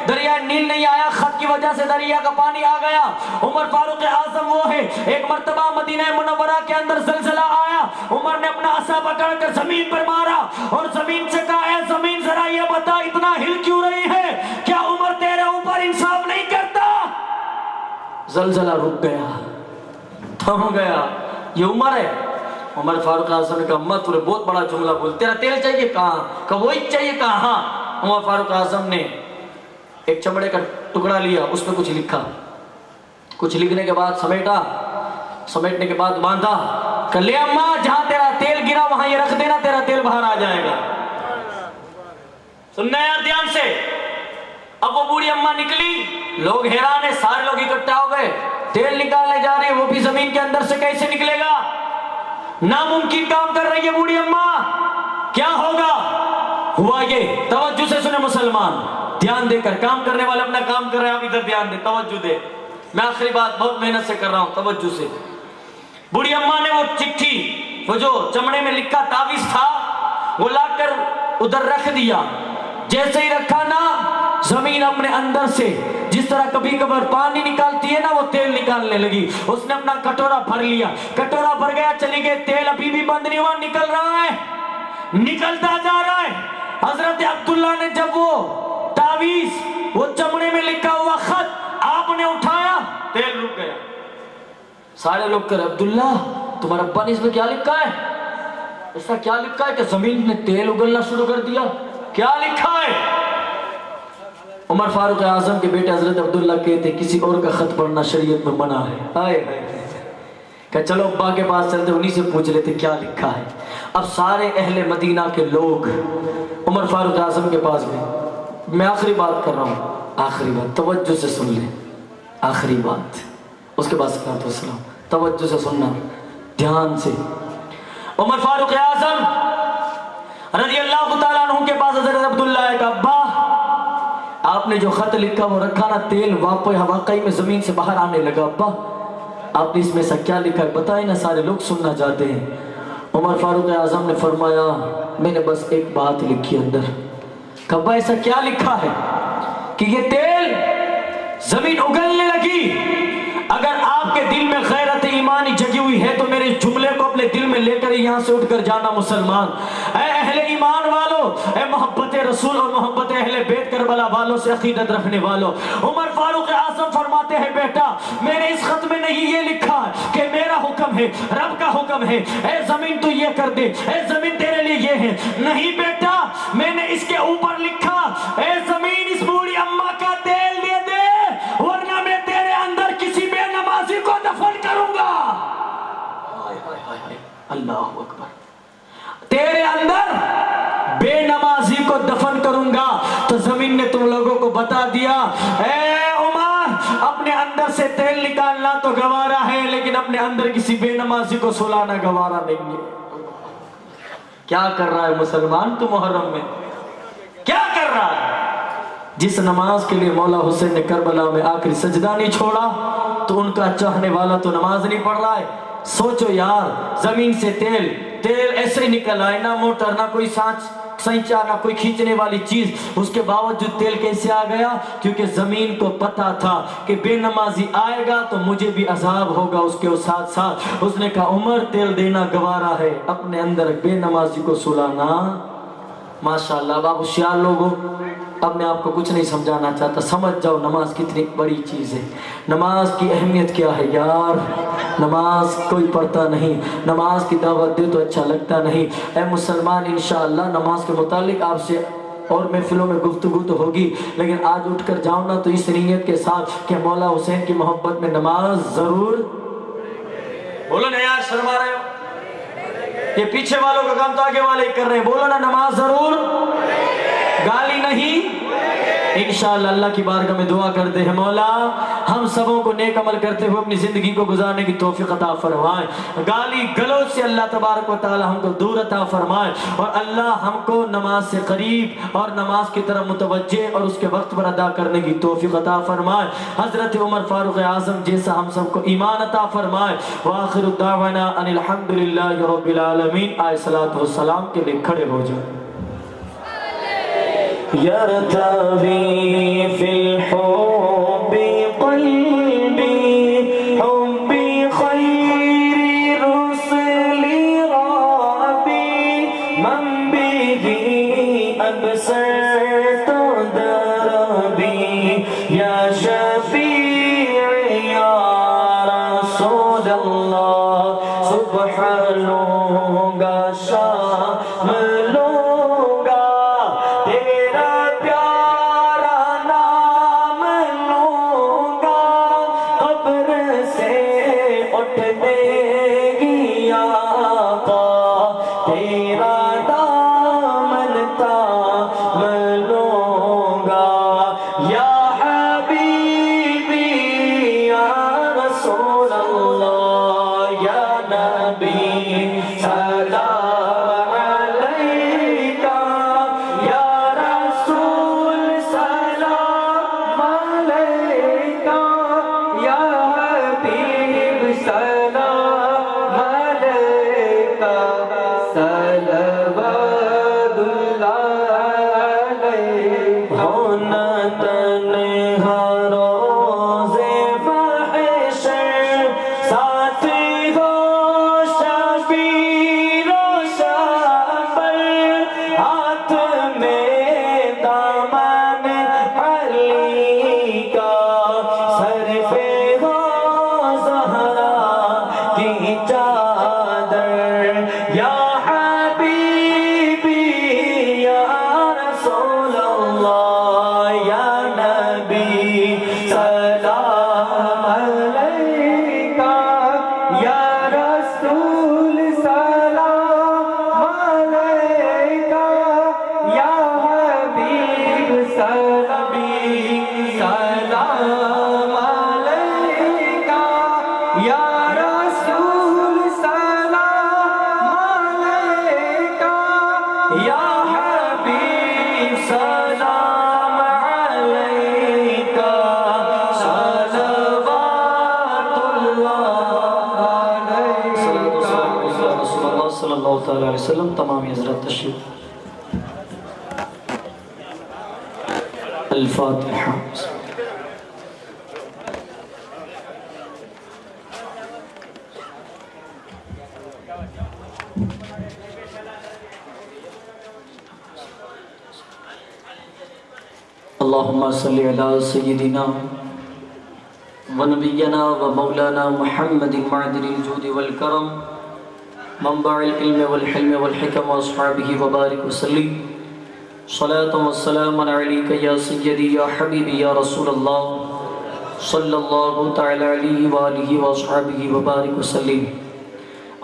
دریائے نیل نہیں آیا، خط کی وجہ سے دریا کا پانی آ گیا۔ عمر فاروق اعظم وہ ہے، ایک مرتبہ مدینہ منورہ کے اندر زلزلہ آیا، عمر نے اپنا عصا پکڑ کر زمین پر مارا اور زمین سے کہا اے زمین ذرا یہ بتا اتنا ہل کیوں رہی ہے، کیا عمر تیرے اوپر انصاف نہیں کرتا؟ زلزلہ رک گیا، تھم گیا، یہ عمر ہے۔ عمر فاروق اعظم نے کہا اماں تو نے بہت بڑا جملہ بول، تیرا تیل چاہیے کہاں؟ کہا وہی چاہیے کہاں؟ عمر فاروق اعظم نے ایک چمڑے کا ٹکڑا لیا، اس پہ کچھ لکھا، کچھ لکھنے کے بعد سمیٹنے کے بعد باندھا، کہ لے اماں جہاں تیرا تیل گرا وہاں یہ رکھ دینا، تیرا تیل باہر آ جائے گا۔ سننا یار دھیان سے۔ اب وہ بوڑھی اماں نکلی، لوگ حیران ہیں، سارے لوگ اکٹھا ہو گئے، تیل نکالنے جا رہے ہیں، وہ بھی زمین کے اندر سے کیسے نکلے گا؟ ناممکن کام کر رہی ہے بوڑھی اماں، کیا ہوگا؟ ہوا یہ، توجہ سے سنے مسلمان، دھیان دے کر، کام کرنے والا اپنا کام کر رہے ہیں، آپ ادھر دھیان دے، توجہ دے، میں آخری بات بہت محنت سے کر رہا ہوں، توجہ سے۔ بوڑھی اماں نے وہ چٹھی، وہ جو چمڑے میں لکھا تعویذ تھا، وہ لا کر ادھر رکھ دیا، جیسے ہی رکھا نا، زمین اپنے اندر سے جس طرح کبھی کبھار پانی نکالتی ہے نا، وہ تیل نکالنے لگی۔ اس نے اپنا کٹورا بھر لیا، کٹورا بھر گیا، چلی گئے، تیل ابھی بھی بند نہیں ہوا، نکل رہا ہے، نکلتا جا رہا ہے۔ حضرت عبداللہ نے جب وہ تعویذ، وہ چمڑے میں لکھا ہوا خط آپ نے اٹھایا، تیل رک گیا۔ سارے لوگ کہہ رہے عبداللہ تمہارا ابا نے اس میں کیا لکھا ہے؟ ایسا کیا لکھا ہے کہ زمین نے تیل اگلنا شروع کر دیا؟ کیا لکھا ہے؟ عمر فاروق اعظم کے بیٹے حضرت عبداللہ کہتے کسی اور کا خط پڑھنا شریعت میں منع ہے۔ آئے کہ چلو ابا کے پاس چلتے، انہی سے پوچھ لیتے کیا لکھا ہے۔ اب سارے اہل مدینہ کے لوگ عمر فاروق اعظم کے پاس گئے۔ میں آخری بات کر رہا ہوں، آخری بات، توجہ سے سن لیں، آخری بات، اس کے بعد صلوات و سلام، توجہ سے سننا، دھیان سے۔ عمر فاروق اعظم رضی اللہ تعالیٰ عنہ کے پاس حضرت عبداللہ ہے کہ ابا آپ نے جو خط لکھا وہ رکھا نا، تیل واقعی میں زمین سے باہر آنے لگا، ابا آپ نے اس میں ایسا کیا لکھا ہے بتائیں نا، سارے لوگ سننا چاہتے ہیں۔ عمر فاروق اعظم نے فرمایا میں نے بس ایک بات لکھی اندر، کہ ابا ایسا کیا لکھا ہے کہ یہ تیل زمین اگلنے لگی؟ اگر آپ کے دل میں غیرت ایمانی جگی ہوئی ہے تو میرے جملے کو اپنے دل میں لے کر یہاں سے اٹھ کر جانا مسلمان۔ اے اہل ایمان والو، اے محبت رسول اور محبت اہل بیت کربلا والوں سے عقیدت رکھنے والوں، عمر فاروق اعظم فرماتے ہیں بیٹا میں نے اس خط میں نہیں یہ لکھا کہ میرا حکم ہے، رب کا حکم ہے، اے زمین تو یہ کر دے، اے زمین تیرے لیے یہ ہے، نہیں بیٹا میں نے اس کے اوپر لکھا اے زمین اس بوڑھی اماں کا تیل دے دے ورنہ میں تیرے اندر کسی بے نمازی کو دفن کروں گا۔ اللہ اکبر، تیرے اندر بے نمازی کو دفن کروں گا۔ تو زمین نے تم لوگوں کو بتا دیا اے عمر اپنے اندر سے تیل نکالنا تو گوارا ہے لیکن اپنے اندر کسی بے نمازی کو سلانا گوارا نہیں ہے۔ کیا کر رہا ہے مسلمان تو محرم میں؟ کیا کر رہا ہے؟ جس نماز کے لیے مولا حسین نے کربلا میں آخری سجدہ نہیں چھوڑا تو ان کا چاہنے والا تو نماز نہیں پڑھ رہا ہے۔ سوچو یار، زمین سے تیل ایسے ہی نکل آئے، نہ موٹر، نہ کوئی سینچا، نہ کوئی کھینچنے والی چیز، اس کے باوجود تیل کیسے آ گیا؟ کیونکہ زمین کو پتا تھا کہ بے نمازی آئے گا تو مجھے بھی عذاب ہوگا اس کے ساتھ ساتھ۔ اس نے کہا عمر تیل دینا گوارا ہے، اپنے اندر بے نمازی کو سلانا۔ ماشاءاللہ اب آپ ہوشیار لوگوں، اب میں آپ کو کچھ نہیں سمجھانا چاہتا، سمجھ جاؤ نماز کتنی بڑی چیز ہے، نماز کی اہمیت کیا ہے یار۔ نماز کوئی پڑھتا نہیں، نماز کی دعوت دے تو اچھا لگتا نہیں۔ اے مسلمان انشاءاللہ نماز کے متعلق آپ سے اور محفلوں میں گفتگو تو ہوگی، لیکن آج اٹھ کر جاؤں نا تو اس نیت کے ساتھ کہ مولا حسین کی محبت میں نماز ضرور بولو نا یار، شرما رہے ہو؟ یہ پیچھے والوں کا کام تو آگے والے ہی کر رہے ہیں، بولو نا نماز ضرور، گالی نہیں۔ انشاءاللہ اللہ کی بارگاہ میں دعا کرتے ہیں مولا ہم سبوں کو نیک عمل کرتے ہوئے اپنی زندگی کو گزارنے کی توفیق عطا فرمائے، گالی گلوچ سے اللہ تبارک و تعالی ہم کو دور عطا فرمائے، اور اللہ ہم کو نماز سے قریب اور نماز کی طرف متوجہ اور اس کے وقت پر ادا کرنے کی توفیق عطا فرمائے، حضرت عمر فاروق اعظم جیسا ہم سب کو ایمان عطا فرمائے۔ وآخر الدعوانا ان الحمدللہ رب العالمین۔ آئے صلاۃ و سلام کے لیے کھڑے ہو جائیں۔ يرتوي في الحب قلبي حب خير رسل ربي من به أبصرت دربي يا شفيع يا رسول الله سبحان لونگا شامل تمام حضرت تشریف الفاتحہ۔ اللہم صلی علی سیدنا و نبینا و مولانا محمد معدن الجود والکرم منبع العلم والحلم والحکم واصحابہ وبارک وسلم صلاة والسلام علیکہ یا سیدی یا حبیبی یا رسول اللہ صلی اللہ تعالی علیہ وآلہ واصحابہ وبارک وسلم۔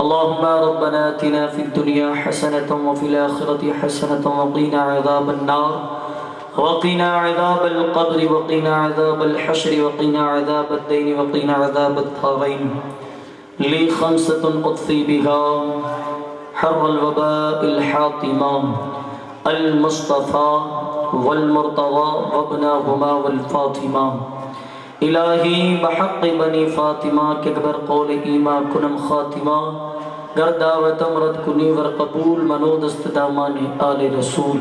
اللہم ربنا آتنا فی الدنیا حسنة وفی الآخرة حسنة وقینا عذاب النار وقنا عذاب القبر وقنا عذاب الحشر وقنا عذاب الدين وقنا عذاب الدارين لي خمسة أطفي بها حر الوباء الحاطمة المصطفى والمرتضى وابناهما والفاطمة الہی بحق بنی فاطمہ کے اکبر قول ایما کنم خاتمہ گرداوت امرد کنی ور قبول منو دست دامان آل رسول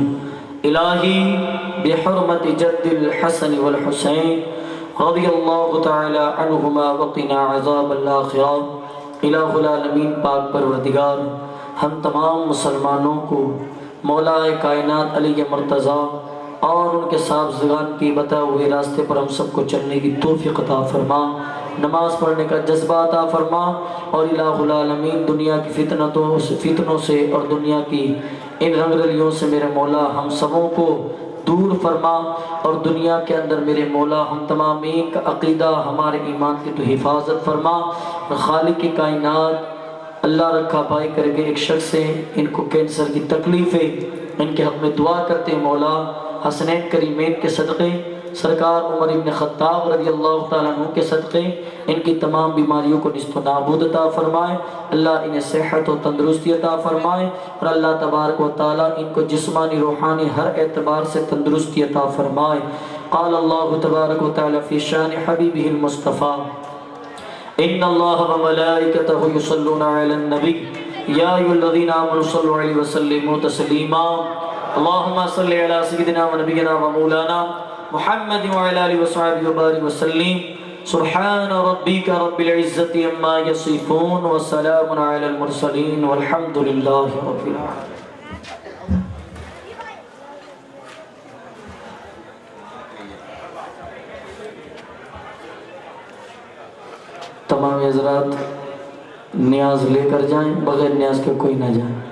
الہی بحرمت جد الحسن والحسین رضی اللہ تعالی عنہما وقنا عذاب الآخرہ الہ العالمین پاک پروردگار ہم تمام مسلمانوں کو مولا کائنات علی مرتضیٰ اور ان کے صاحبزگان کی بتائے ہوئے راستے پر ہم سب کو چلنے کی توفیق عطا فرما، نماز پڑھنے کا جذبہ عطا فرما، اور الہ العالمین دنیا کی فتنوں سے اور دنیا کی ان رنگ رلیوں سے میرے مولا ہم سبوں کو دور فرما، اور دنیا کے اندر میرے مولا ہم تمام ایک عقیدہ ہمارے ایمان کی تو حفاظت فرما۔ خالق کی کائنات اللہ رکھا پائی کر کے ایک شخص سے ان کو کینسر کی تکلیف ہے، ان کے حق میں دعا کرتے ہیں مولا حسنین کریمین کے صدقے، سرکار عمر ابن خطاب رضی اللہ تعالیٰ عنہ کے صدقے ان کی تمام بیماریوں کو نصف و نابود عطا فرمائے، اللہ انہیں صحت و تندرستی عطا فرمائے، اور اللہ تبارک و تعالیٰ ان کو جسمانی روحانی ہر اعتبار سے تندرستی عطا فرمائے۔ قال اللہ تبارک و تعالیٰ فی شان حبیبہ المصطفیٰ ان اللہ و ملائکتہ یصلون علی النبی یا ایھا الذین آمنوا صلوا علیہ وسلموا تسلیما اللہم صلی علی سیدنا و نبینا و مولانا محمد وعلی آلہ وصحبہ وبارک وسلم سبحان ربک رب العزت عما یصفون وسلام علی المرسلین والحمد للہ رب العالمین۔ تمام حضرات نیاز لے کر جائیں، بغیر نیاز کے کوئی نہ جائیں۔